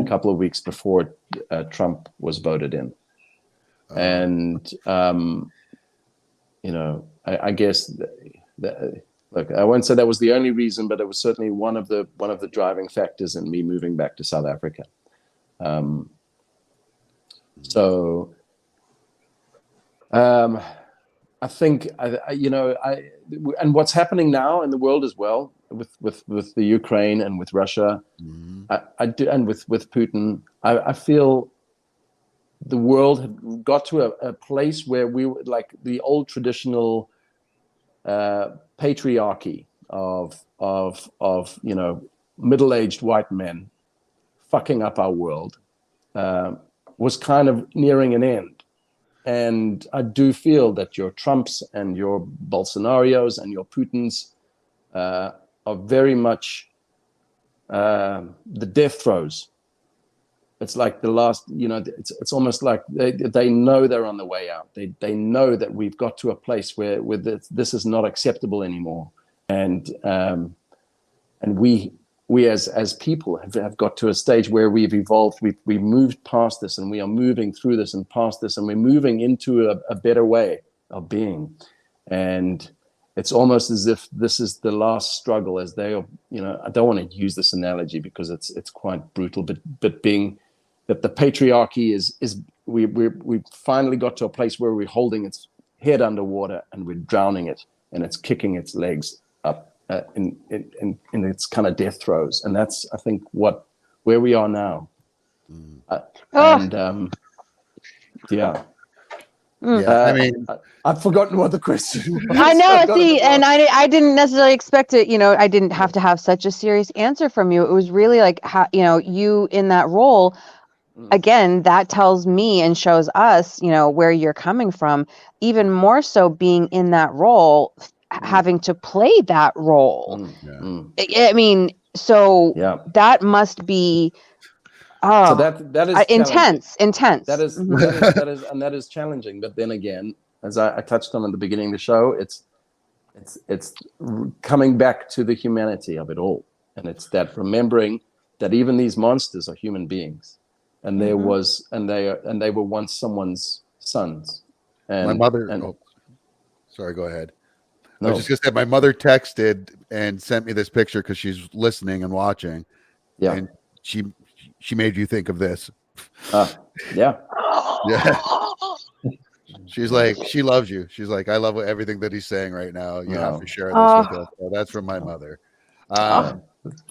couple of weeks before Trump was voted in. And, I guess, look, I won't say that was the only reason, but it was certainly one of the driving factors in me moving back to South Africa. I think, and what's happening now in the world as well with the Ukraine and with Russia, I do, and with Putin, I feel the world had got to a place where we were like the old traditional patriarchy of middle-aged white men fucking up our world was kind of nearing an end. And I do feel that your Trumps and your Bolsonaros and your Putins are very much the death throes. It's like the last, it's almost like they know they're on the way out. They know that we've got to a place where this is not acceptable anymore. And we as people have got to a stage where we've evolved. We've moved past this, and we are moving through this and past this, and we're moving into a better way of being. And it's almost as if this is the last struggle, as they are. I don't want to use this analogy because it's quite brutal, but being that the patriarchy is we've finally got to a place where we're holding its head underwater and we're drowning it, and it's kicking its legs up in its kind of death throes. And that's, I think, what where we are now. Oh. And yeah. I mean, I've forgotten what the question was. I know. See, and I didn't necessarily expect it. I didn't have to have such a serious answer from you. It was really like how you in that role. Again, that tells me and shows us, where you're coming from. Even more so, being in that role, having to play that role. I mean, so that must be. Oh, so that is intense. That is that is challenging. But then again, as I touched on at the beginning of the show, it's coming back to the humanity of it all, and it's that remembering that even these monsters are human beings, and they were once someone's sons. And my mother. Sorry, go ahead. No. I was just gonna say my mother texted and sent me this picture because she's listening and watching. Yeah, and she made you think of this. Yeah. She's like, she loves you. She's like, I love everything that he's saying right now. You have to share this with us. So that's from my mother.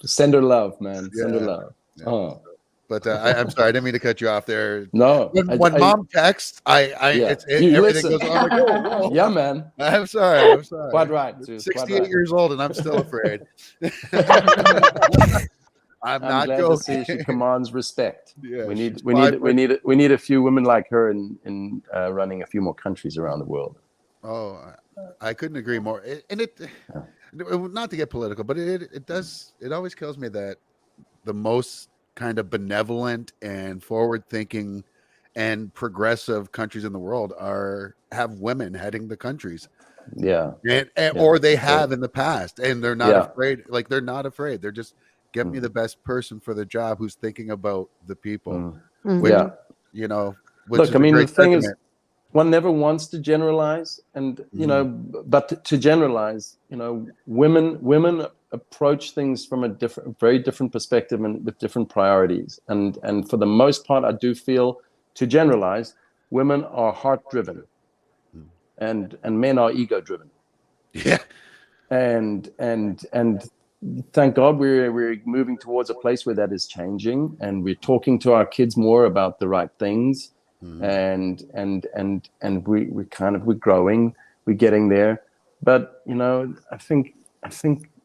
Send her love, man. Send her love. Yeah. But I'm sorry, I didn't mean to cut you off there. No. When mom texts, everything listen. goes on. Like, oh. Yeah, man. I'm sorry. Quite right. 68 years old, and I'm still afraid. I'm not glad joking. to see she commands respect. Yeah, we need a few women like her in running a few more countries around the world. Oh, I couldn't agree more. Not to get political, but it always kills me that the most kind of benevolent and forward-thinking and progressive countries in the world have women heading the countries. Yeah. Or they have in the past, and they're not afraid. Like, they're not afraid. They're just get me the best person for the job who's thinking about the people. Which, look, I mean, the thing is, one never wants to generalize, and but to generalize, women approach things from a very different perspective and with different priorities. And for the most part, I do feel, to generalize, women are heart-driven, and men are ego-driven. Yeah. And thank God we're moving towards a place where that is changing, and we're talking to our kids more about the right things, and we're growing, we're getting there. But I think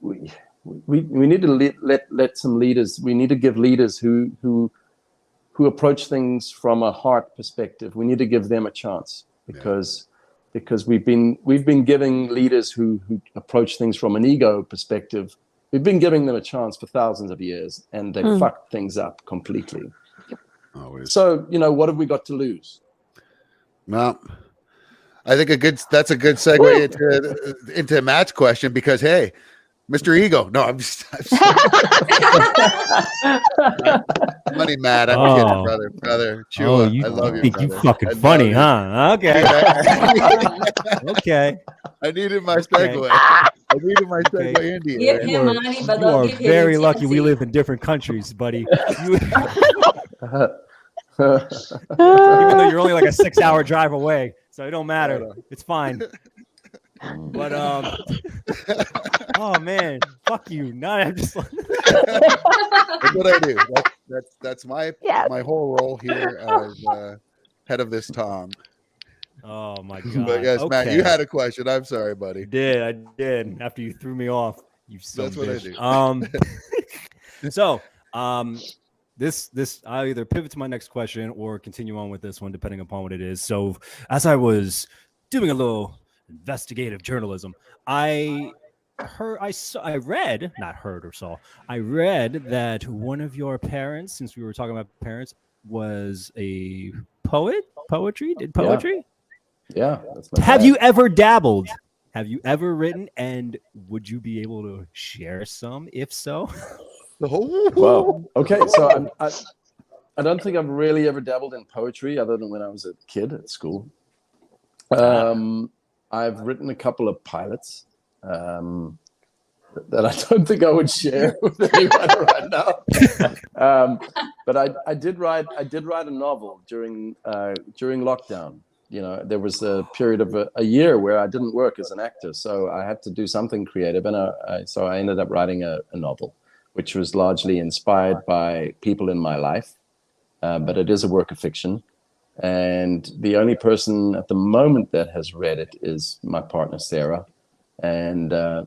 we need to let some leaders. We need to give leaders who approach things from a heart perspective. We need to give them a chance, because we've been giving leaders who approach things from an ego perspective. We've been giving them a chance for thousands of years, and they fucked things up completely. Always. So, what have we got to lose? Well, I think that's a good segue into Matt's question, because, hey, Mr. Ego. No, I'm funny, Matt. I'm kidding, brother. Chua, I love you. Think you fucking funny, huh? Okay. Okay. I needed my segue. I needed my segue into you. Give him money, but You don't are give him very lucky intimacy. we live in different countries, buddy. Even though you're only like a 6-hour drive away, so it don't matter. It's fine. But oh man, fuck you. Not I'm just like That's what I do. That's my whole role here as head of this Tom. Oh my god. But yes, okay. Matt, you had a question. I'm sorry, buddy. I did. After you threw me off, you son That's of a what bitch. I do. So this I'll either pivot to my next question or continue on with this one, depending upon what it is. So as I was doing a little investigative journalism, I read that one of your parents, since we were talking about parents, was a poetry. Yeah. Have you ever dabbled? Have you ever written? And would you be able to share some, if so? Well, okay. So I don't think I've really ever dabbled in poetry, other than when I was a kid at school. I've written a couple of pilots that I don't think I would share with anyone right now. But I did write a novel during lockdown. There was a period of a year where I didn't work as an actor, so I had to do something creative, and so I ended up writing a novel, which was largely inspired by people in my life, but it is a work of fiction. And the only person at the moment that has read it is my partner, Sarah. And the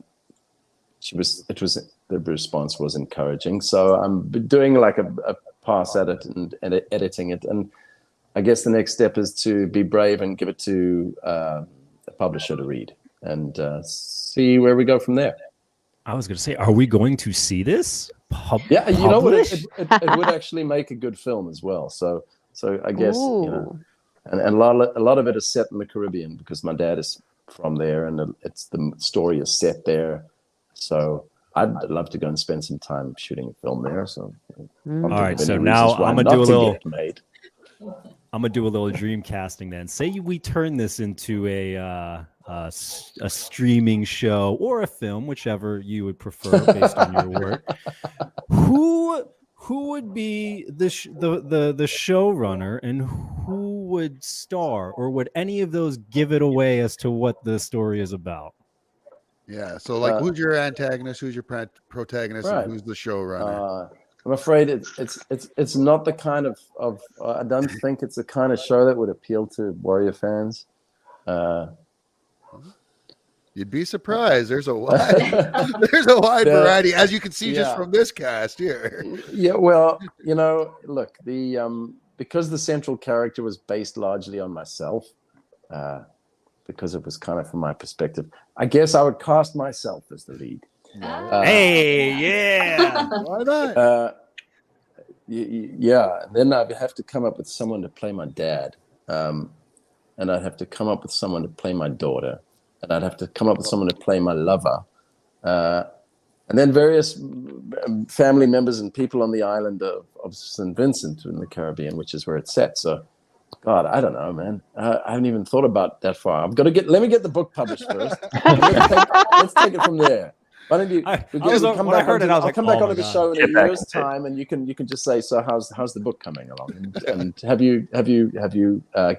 response was encouraging. So I'm doing like a pass at it and editing it. And I guess the next step is to be brave and give it to a publisher to read and see where we go from there. I was going to say, are we going to see this? Yeah, you know what? It would actually make a good film as well. So I guess, and a lot of it is set in the Caribbean because my dad is from there, and the story is set there. So I'd love to go and spend some time shooting a film there. So all right, so now I'm gonna do a little dream casting then. Say we turn this into a streaming show or a film, whichever you would prefer based on your work. Who would be the showrunner, and who would star, or would any of those give it away as to what the story is about? Yeah, so like, who's your antagonist, who's your protagonist, right. and who's the showrunner? I'm afraid it's not the kind of I don't think it's the kind of show that would appeal to Warrior fans. You'd be surprised. There's a wide variety, as you can see just from this cast here. Yeah, well, look, because the central character was based largely on myself, because it was kind of from my perspective, I guess I would cast myself as the lead. Hey, yeah. Why not? Yeah. Then I'd have to come up with someone to play my dad, and I'd have to come up with someone to play my daughter, and I'd have to come up with someone to play my lover, and then various family members and people on the island of St. Vincent in the Caribbean, which is where it's set. So, God, I don't know, man. I haven't even thought about that far. Let me get the book published first. Let's take it from there. Why don't you? I'll come back onto the show in a year's time, and you can just say, so how's the book coming along? And have you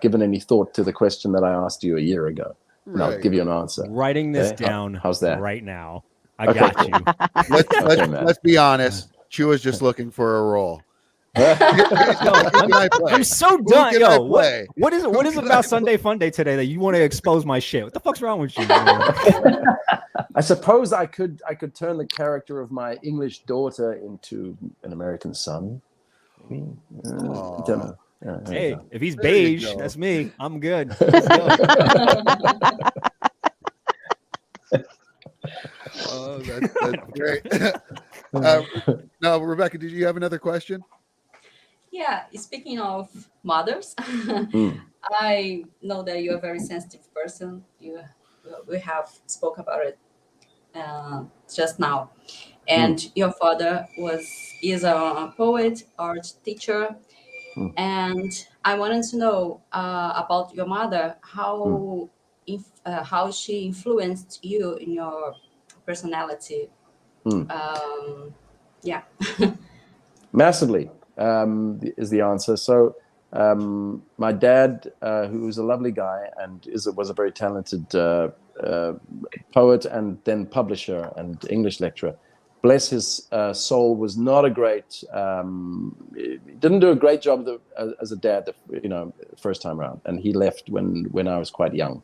given any thought to the question that I asked you a year ago? And I'll give you an answer. Writing this down. How's that? Right now? I got you. Let's be honest. Chu is just looking for a role. I'm so done. Yo, what is it about Sunday Fun Day today that you want to expose my shit? What the fuck's wrong with you? I suppose I could turn the character of my English daughter into an American son. I don't know. Yeah, hey, if he's beige, that's me. I'm good. Oh, that's great. Now, Rebecca, did you have another question? Yeah, speaking of mothers, I know that you're a very sensitive person. We have spoke about it just now, and your father is a poet, art teacher, and I wanted to know about your mother, how she influenced you in your personality. Yeah, massively. Is the answer. So my dad, who was a lovely guy and was a very talented poet and then publisher and English lecturer, bless his soul, was not a great, he didn't do a great job as a dad, first time around. And he left when I was quite young.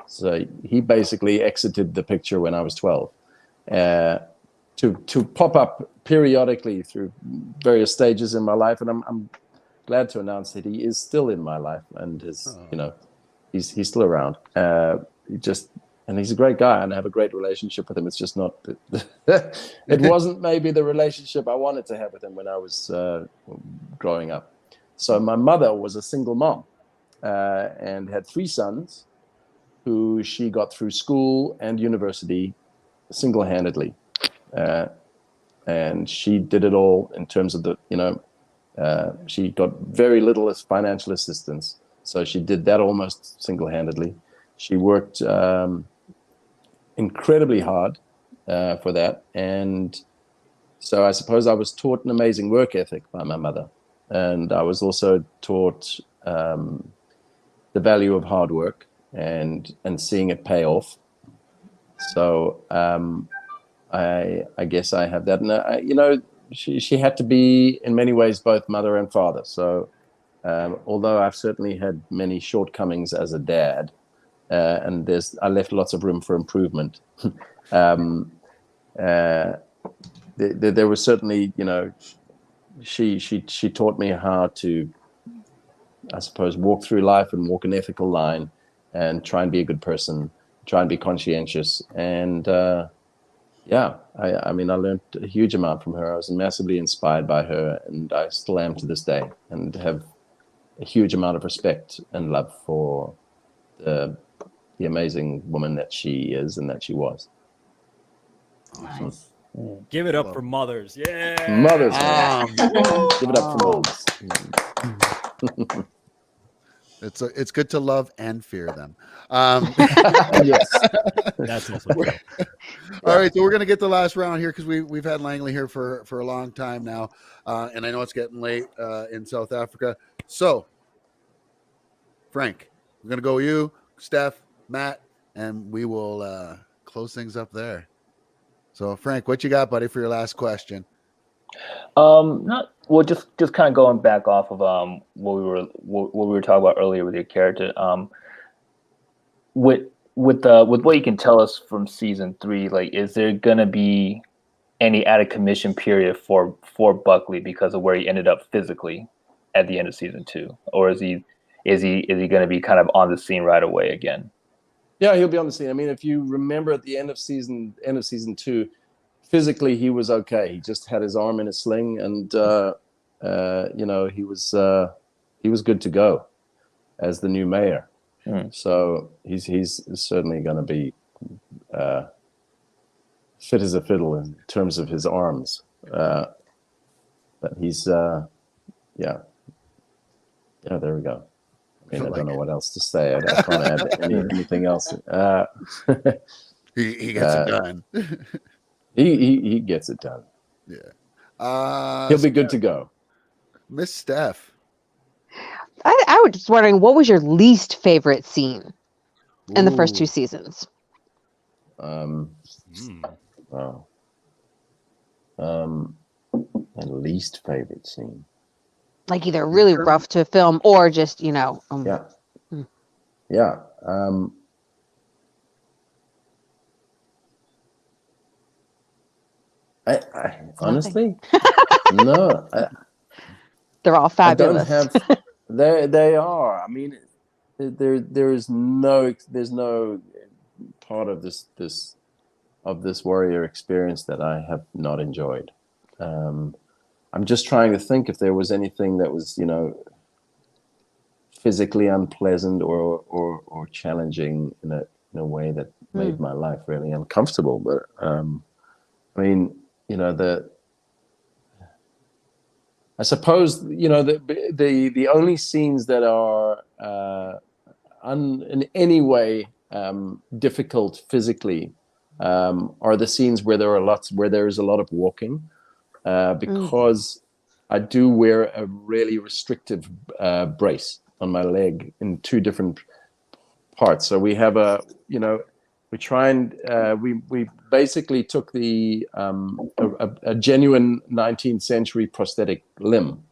So he basically exited the picture when I was 12. To pop up periodically through various stages in my life, and I'm glad to announce that he is still in my life, and he's still around. And he's a great guy, and I have a great relationship with him. It's just not it wasn't maybe the relationship I wanted to have with him when I was growing up. So my mother was a single mom and had 3 sons who she got through school and university single-handedly. And she did it all in terms of she got very little as financial assistance. So she did that almost single-handedly. She worked incredibly hard for that. And so I suppose I was taught an amazing work ethic by my mother. And I was also taught the value of hard work and seeing it pay off. So I guess I have that. And she had to be in many ways both mother and father. So although I've certainly had many shortcomings as a dad, and I left lots of room for improvement. There was certainly, she taught me how to, I suppose, walk through life and walk an ethical line and try and be a good person, try and be conscientious. And I learned a huge amount from her. I was massively inspired by her, and I still am to this day, and have a huge amount of respect and love for the amazing woman that she is and that she was. Nice. Give it up for mothers. Yeah. Mothers. Give it up for moms. It's good to love and fear them. Yes. That's also true. All right, so we're gonna get the last round here because we've had Langley here for a long time now, and I know it's getting late in South Africa. So, Frank, we're gonna go with you, Steph, Matt, and we will close things up there. So, Frank, what you got, buddy, for your last question? Just kind of going back off of what we were talking about earlier with your character. With what you can tell us from season 3, like, is there gonna be any out of commission period for Buckley because of where he ended up physically at the end of season 2, or is he gonna be kind of on the scene right away again? Yeah, he'll be on the scene. I mean, if you remember at the end of season 2, physically he was okay. He just had his arm in a sling, and he was good to go as the new mayor. So he's certainly going to be fit as a fiddle in terms of his arms. But he's there we go. I mean, I don't know what else to say. I can't add anything else. He gets it done. He gets it done. Yeah. He'll be good to go. Miss Steph. I was just wondering, what was your least favorite scene in the first 2 seasons? My least favorite scene. Like either really rough to film or just, Yeah. I honestly, no. They're all fabulous. I don't have. They are. I mean, there's no part of this warrior experience that I have not enjoyed. I'm just trying to think if there was anything that was, physically unpleasant or challenging in a way that made my life really uncomfortable. But I mean, I suppose the only scenes that are in any way difficult physically are the scenes where there is a lot of walking. Because I do wear a really restrictive brace on my leg in 2 different parts. So we have we try and we basically took a genuine 19th century prosthetic limb,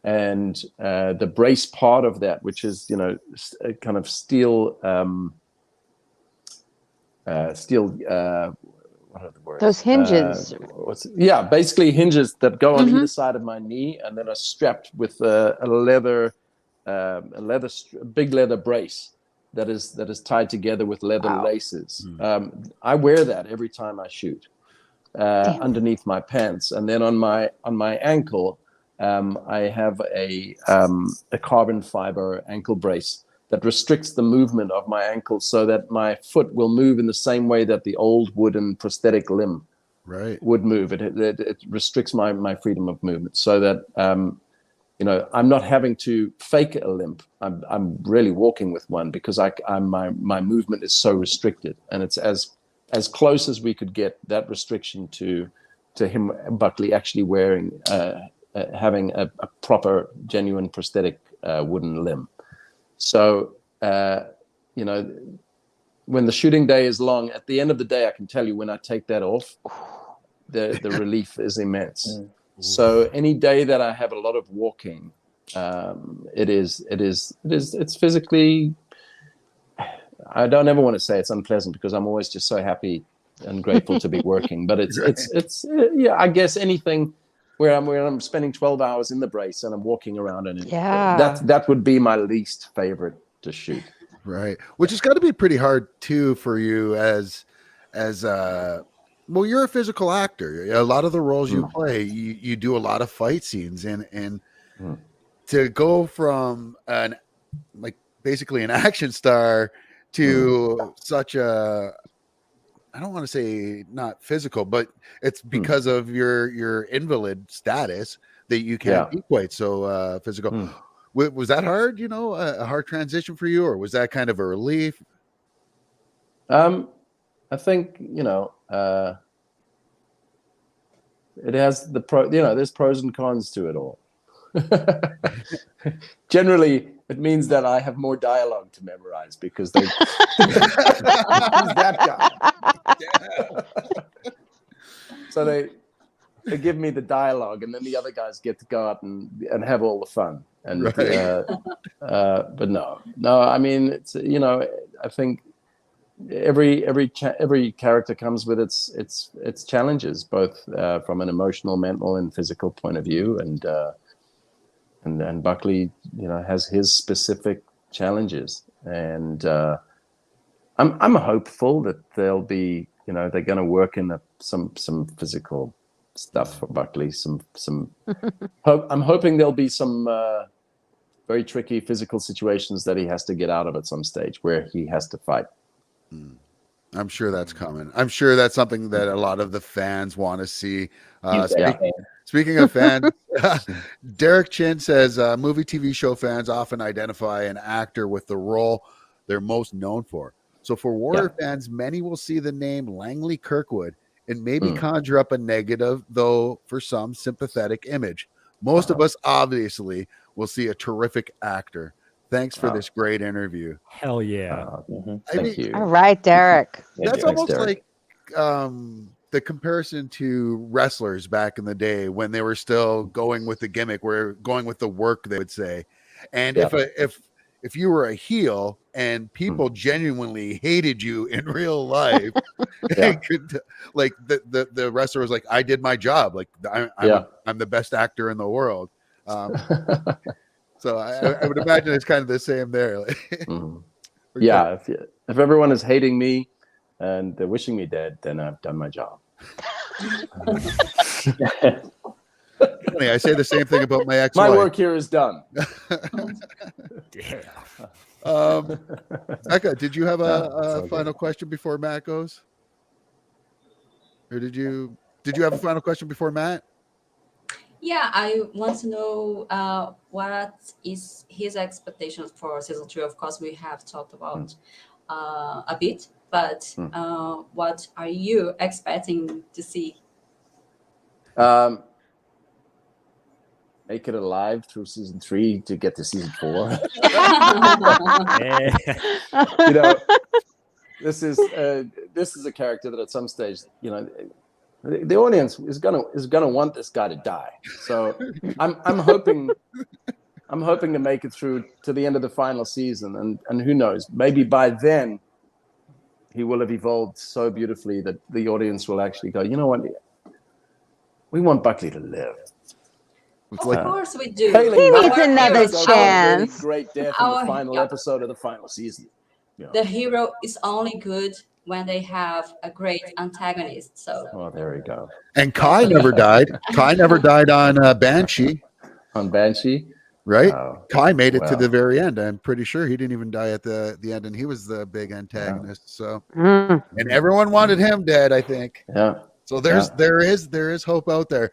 and the brace part of that, which is a kind of steel. What are the words? Those hinges. Basically hinges that go on either side of my knee and then are strapped with a big leather brace that is tied together with leather laces. I wear that every time I shoot underneath my pants, and then on my ankle I have a carbon fiber ankle brace that restricts the movement of my ankle so that my foot will move in the same way that the old wooden prosthetic limb would move. It restricts my freedom of movement so that, I'm not having to fake a limp. I'm really walking with one because my movement is so restricted, and it's as close as we could get that restriction to him, Buckley, actually wearing, having a proper, genuine prosthetic wooden limb. So, when the shooting day is long, at the end of the day, I can tell you when I take that off, the relief is immense. So any day that I have a lot of walking, it's physically, I don't ever want to say it's unpleasant because I'm always just so happy and grateful to be working, but it's I guess anything where I'm spending 12 hours in the brace and I'm walking around, and that would be my least favorite to shoot. Right. Which has got to be pretty hard too for you as well, you're a physical actor. A lot of the roles you play, you do a lot of fight scenes, and to go from basically an action star to such a, I don't want to say not physical, but it's because of your invalid status that you can't be quite so physical. Was that hard? A hard transition for you, or was that kind of a relief? I think it has there's pros and cons to it all. Generally, it means that I have more dialogue to memorize because they who's that guy. So they give me the dialogue, and then the other guys get to go out and have all the fun. And but no, I mean, it's I think every character comes with its challenges, both from an emotional, mental, and physical point of view, and Buckley has his specific challenges, and I'm hopeful that they'll be they're going to work in some physical stuff for Buckley. I'm hoping there'll be some very tricky physical situations that he has to get out of at some stage where he has to fight. I'm sure that's coming. I'm sure that's something that a lot of the fans want to see. Speaking of fans, Derek Chin says movie TV show fans often identify an actor with the role they're most known for. So for Warrior fans, many will see the name Langley Kirkwood and maybe conjure up a negative, though for some, sympathetic image. Most of us obviously will see a terrific actor. Thanks for this great interview. Hell yeah. Thank you. All right, Derek. That's almost like the comparison to wrestlers back in the day when they were still going with the gimmick, where going with the work, they would say. And if you were a heel and people genuinely hated you in real life, like the wrestler was like, I did my job. Like I'm the best actor in the world. So I would imagine it's kind of the same there. If everyone is hating me and they're wishing me dead, then I've done my job. Funny, I say the same thing about my ex-wife. My work here is done. Becca, did you have a final question before Matt goes? Or did you have a final question before Matt? Yeah, I want to know what is his expectations for season 3. Of course, we have talked about a bit, but what are you expecting to see? Make it alive through season 3 to get to season 4. This is a character that at some stage, the audience is gonna want this guy to die. So I'm hoping to make it through to the end of the final season, and who knows, maybe by then he will have evolved so beautifully that the audience will actually go, you know what, we want Buckley to live. Of course we do. He needs another chance. Really great death in the final episode of the final season. The hero is only good when they have a great antagonist. So there we go. And Kai never died. Kai never died on Banshee. On Banshee, right? Kai made it to the very end. I'm pretty sure he didn't even die at the end, and he was the big antagonist. So, and everyone wanted him dead, I think. Yeah. So there is hope out there.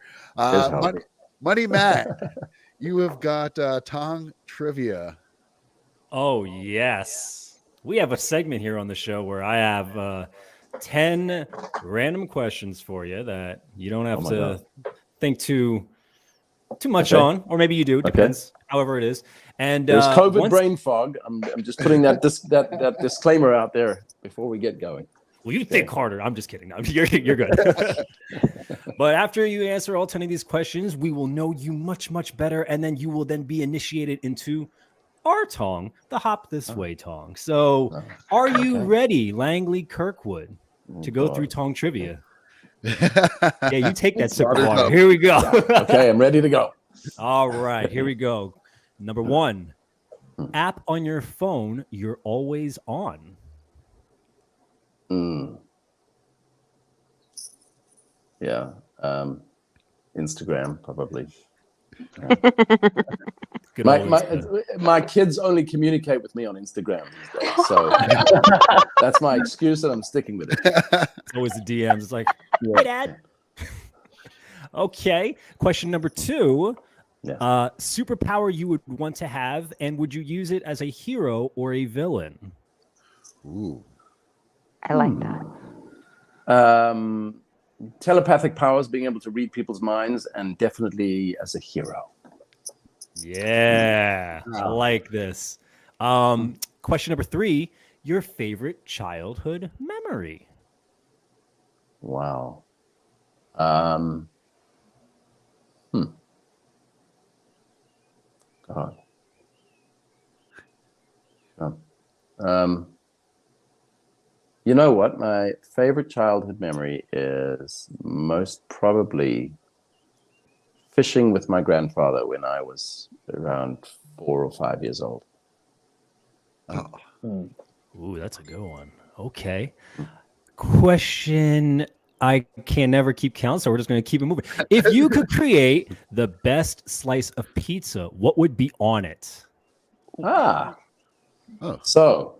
Money Matt, you have got Tong Trivia. Oh, yes. We have a segment here on the show where I have 10 random questions for you that you don't have to think too much on, or maybe you do. Depends, however it is. And there's COVID brain fog. I'm just putting that disclaimer out there before we get going. Well, you think harder. I'm just kidding. No, you're good. But after you answer all 10 of these questions, we will know you much, much better. And then you will then be initiated into our tong, the Hop This Way tong. So are you ready, Langley Kirkwood, to go through tong trivia? Yeah, you take that sip of water. Here we go. Okay, I'm ready to go. All right, here we go. Number 1, app on your phone you're always on. Yeah. Instagram, probably. My kids only communicate with me on Instagram these days, so that's my excuse, and I'm sticking with it. It's always the DMs. It's like, hey, Dad. Okay. Question number 2. Superpower you would want to have, and would you use it as a hero or a villain? Ooh. I like that. Telepathic powers, being able to read people's minds, and definitely as a hero. Yeah, I like this. Question number 3, your favorite childhood memory. Wow. God. You know what? My favorite childhood memory is most probably fishing with my grandfather when I was around 4 or 5 years old. Ooh, that's a good one. Okay. Question I can never keep count, so we're just going to keep it moving. If you could create the best slice of pizza, what would be on it? So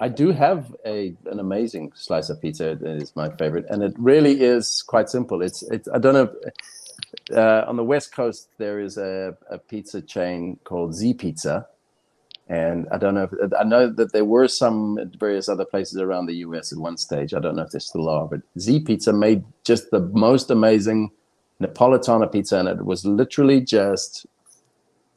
I do have an amazing slice of pizza. It is my favorite, and it really is quite simple. It's I don't know. On the West Coast, there is a pizza chain called Z Pizza. And I don't know I know that there were some at various other places around the US at one stage. I don't know if they still are, but Z Pizza made just the most amazing Napolitana pizza. And it was literally just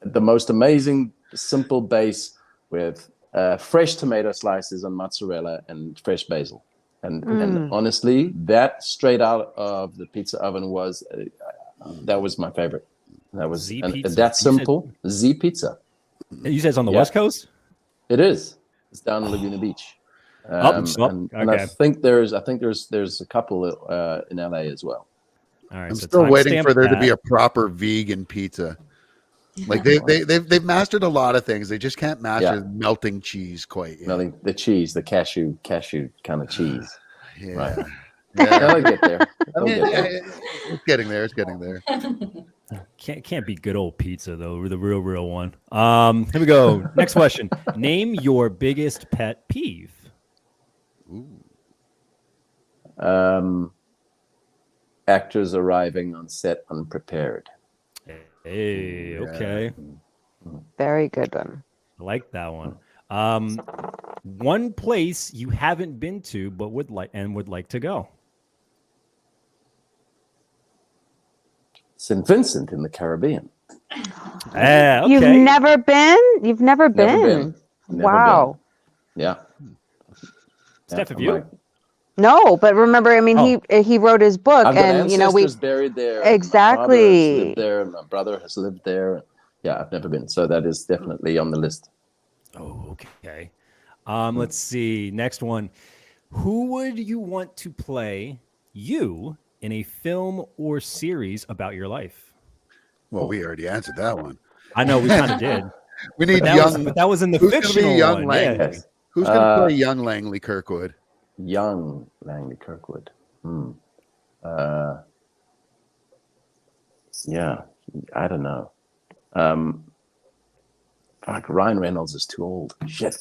the most amazing, simple base with fresh tomato slices and mozzarella and fresh basil. And honestly, that straight out of the pizza oven was, that was my favorite. That was that simple. Z Pizza. You said it's on the West Coast? It is. It's down in Laguna Beach. And I think there's a couple in LA as well. All right, I'm still waiting for there to be a proper vegan pizza. Like they've mastered a lot of things. They just can't master melting cheese quite yet. Melting the cheese, the cashew kind of cheese. Yeah. Right. Yeah. They'll get there. It's getting there. It's getting there. Can't be good old pizza though, the real one. Here we go. Next question. Name your biggest pet peeve. Actors arriving on set unprepared. Hey, okay. Very good one. I like that one. One place you haven't been to but would like to go. St. Vincent in the Caribbean. Okay. You've never been? You've never been? Wow. Been. Yeah. Steph, have you? No, but remember, I mean, he wrote his book, and we buried there. Exactly. My lived there. My brother has lived there. Yeah, I've never been, so that is definitely on the list. Oh, okay. Let's see. Next one. Who would you want to play you in a film or series about your life? Well, we already answered that one. I know we kind of did. We need but that was in the fictional young one. Langley? Yeah. Who's going to play young Langley Kirkwood? Young Langley Kirkwood. Yeah, I don't know. Fuck, Ryan Reynolds is too old. Shit.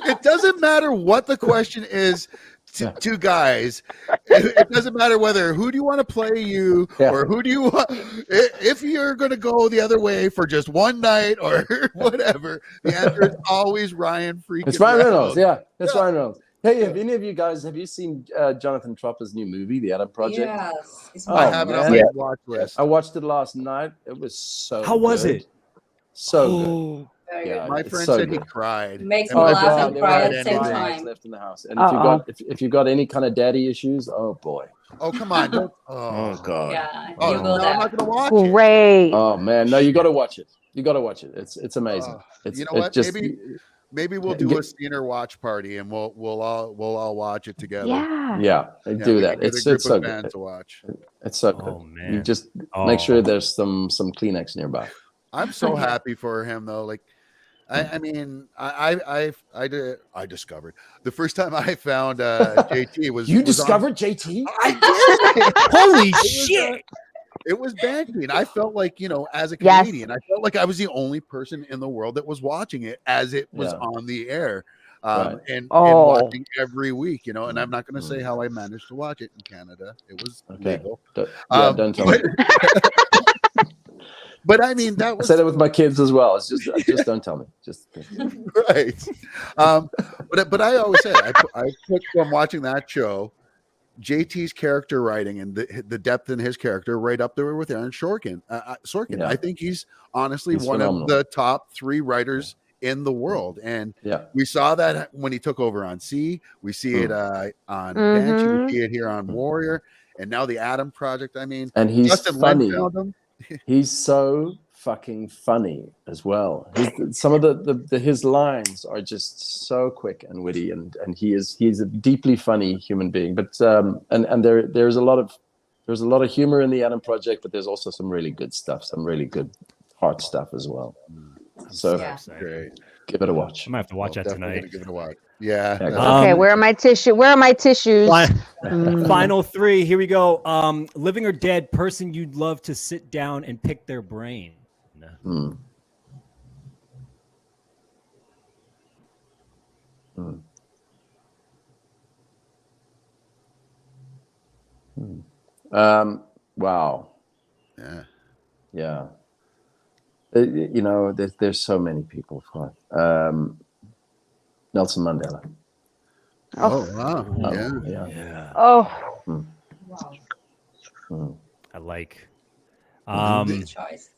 It doesn't matter what the question is to guys. It doesn't matter who do you want to play you or who do you want. If you're going to go the other way for just one night or whatever, the answer is always Ryan freaking It's Ryan Reynolds. Yeah, it's Ryan Reynolds. Hey, have any of you guys, have you seen Jonathan Tropper's new movie, The Adam Project? Yes. I have it on my watch list. I watched it last night. It was so How was it? So good. Very Yeah, good. My it's friend so said he good. cried. Makes And me my laugh brother and there cry were at the same dry eyes time. left in the house. And if you've got any kind of daddy issues, oh boy, Oh, come on. Don't. oh god, Yeah, Oh, you go no, I'm there. not going to watch it. Great. oh man, no, you got to watch it. You got to watch it. It's amazing. You know It's what? just Maybe we'll do a senior watch party and we'll all watch it together. Yeah. yeah, do we that. can get a It's group so of good. fans to watch. It's so Oh, good. man. You just Oh. make sure there's some Kleenex nearby. I'm so happy for him though. Like, I mean, I discovered the first time I found JT was You was discovered JT? I did. Holy It was, shit! It was Banshee, and I felt like, as a Yes. Canadian, I felt like I was the only person in the world that was watching it as it was on the air, Right. and Oh. watching every week. And I'm not going to say how I managed to watch it in Canada. It was legal. Don't tell me. But I mean, that I was say that with my kids as well. It's just don't tell me. Just right. But I always say I took from watching that show JT's character writing and the depth in his character right up there with Aaron Sorkin. Yeah. I think he's honestly He's one phenomenal. of the top 3 writers in the world, and yeah. we saw that when he took over on C. We see it on Banshee. We see it here on Warrior, and now the Adam Project. I mean, And he's Justin funny. Lin found him. He's so fucking funny as well. Some of the his lines are just so quick and witty, and he's a deeply funny human being. But and there's a lot of humor in the Adam Project, but there's also some really good stuff, some really good heart stuff as well. So Great. give it a watch. I might have to watch that Definitely tonight. gonna give it a watch. Yeah. Okay, where are my tissue? Where are my tissues? Final 3. Here we go. Living or dead person you'd love to sit down and pick their brain. Wow. Yeah. There's so many people. Nelson Mandela. Oh wow. Yeah. Oh. I like. Good choice.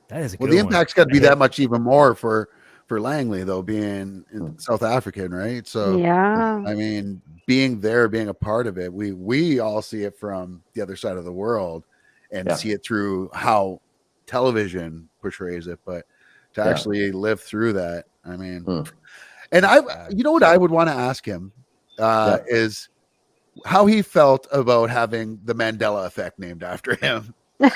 That is a Well, good the one. impact's got to be that much even more for Langley though, being in South African, right? So Yeah. I mean, being there, being a part of it, we all see it from the other side of the world and see it through how television portrays it, but to actually live through that, I mean, and you know what I would want to ask him is how he felt about having the Mandela effect named after him. What?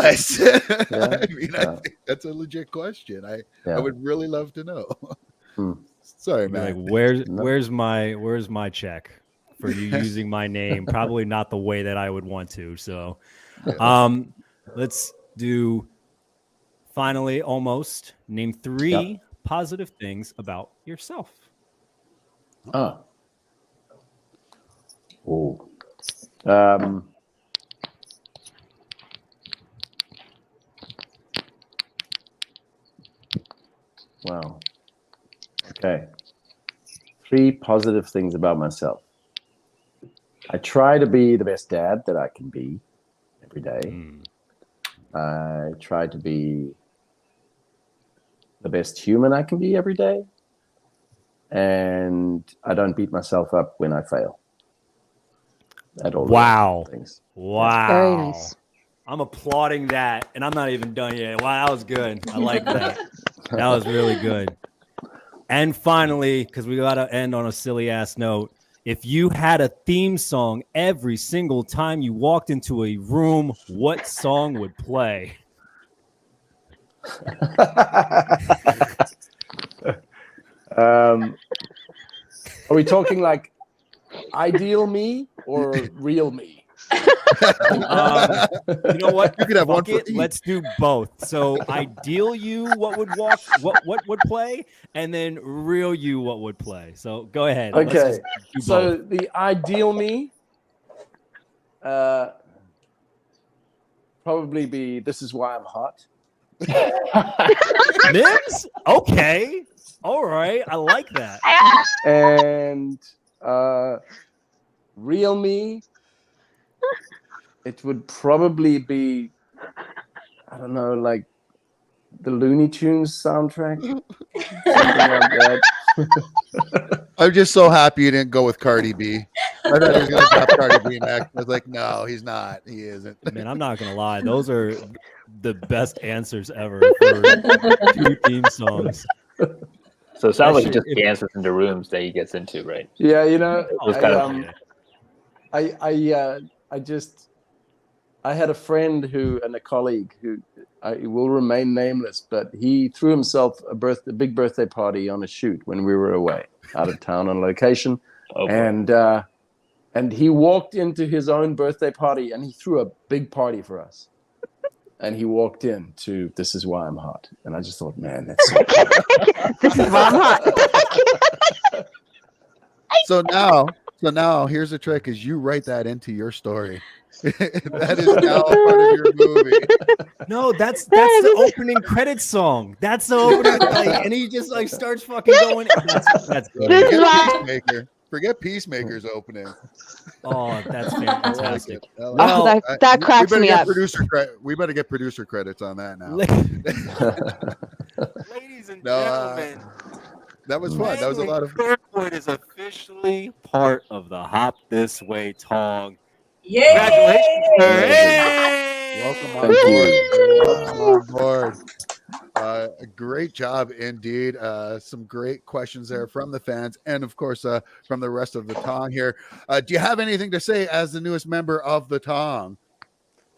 I mean, I think that's a legit question. I would really love to know. Sorry, man. Like, where's my check for you using my name? Probably not the way that I would want to. So, let's do. Finally, almost name 3 positive things about yourself. Wow. Okay. 3 positive things about myself. I try to be the best dad that I can be every day. I try to be the best human I can be every day. And I don't beat myself up when I fail. At all. Wow. Things. Wow. Very nice. I'm applauding that, and I'm not even done yet. Wow, that was good. I like that. That was really good. And finally, because we got to end on a silly ass note, if you had a theme song every single time you walked into a room, what song would play? Are we talking like ideal me or real me? You know what? You could have one for each. Let's do both. So ideal you, what would play, and then real you, what would play. So go ahead. Let's Okay. just do So both. the ideal me probably be This Is Why I'm Hot. Mims? Okay. All right. I like that. And real me, it would probably be I don't know, like the Looney Tunes soundtrack, something like that. I'm just so happy you didn't go with Cardi B. I thought he was going to drop Cardi B next. I was like, no, he's not. He isn't. Man, I'm not gonna lie; those are the best answers ever for 2 theme songs. So it sounds like he shit- just dances into rooms that he gets into, right? Yeah, you know, Oh, Those kind of I had a friend and a colleague who will remain nameless, but he threw himself a big birthday party on a shoot when we were away, out of town on location, and he walked into his own birthday party and he threw a big party for us. And he walked in to "This Is Why I'm Hot," and I just thought, man, that's so cool. This is why I'm hot. So now here's the trick: is you write that into your story. That is now part of your movie. No, that's the opening credits song. That's the opening, like, and he just like starts fucking going. That's good. This is why. Peacemaker. Forget Peacemaker's opening. Oh, that's fantastic. I like it. Oh, that cracks me up. We better get producer credits on that now. Ladies and No, gentlemen, that was fun. That was a lot of. Kirkwood is officially part of the Hop This Way Tong. Yay! Congratulations, sir. Hey! Welcome on Thank board. you. Welcome on board. A great job indeed. Some great questions there from the fans and, of course, from the rest of the Tong here. Do you have anything to say as the newest member of the Tong?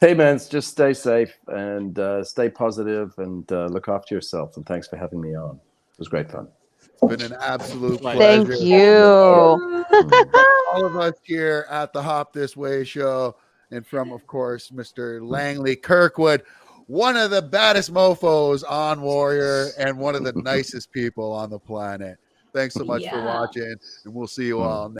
Hey, man, just stay safe and stay positive and look after yourself. And thanks for having me on. It was great fun. It's been an absolute pleasure. Thank you. All of us here at the Hop This Way show, and from, of course, Mr. Langley Kirkwood, one of the baddest mofos on Warrior and one of the nicest people on the planet. Thanks so much for watching, and we'll see you all next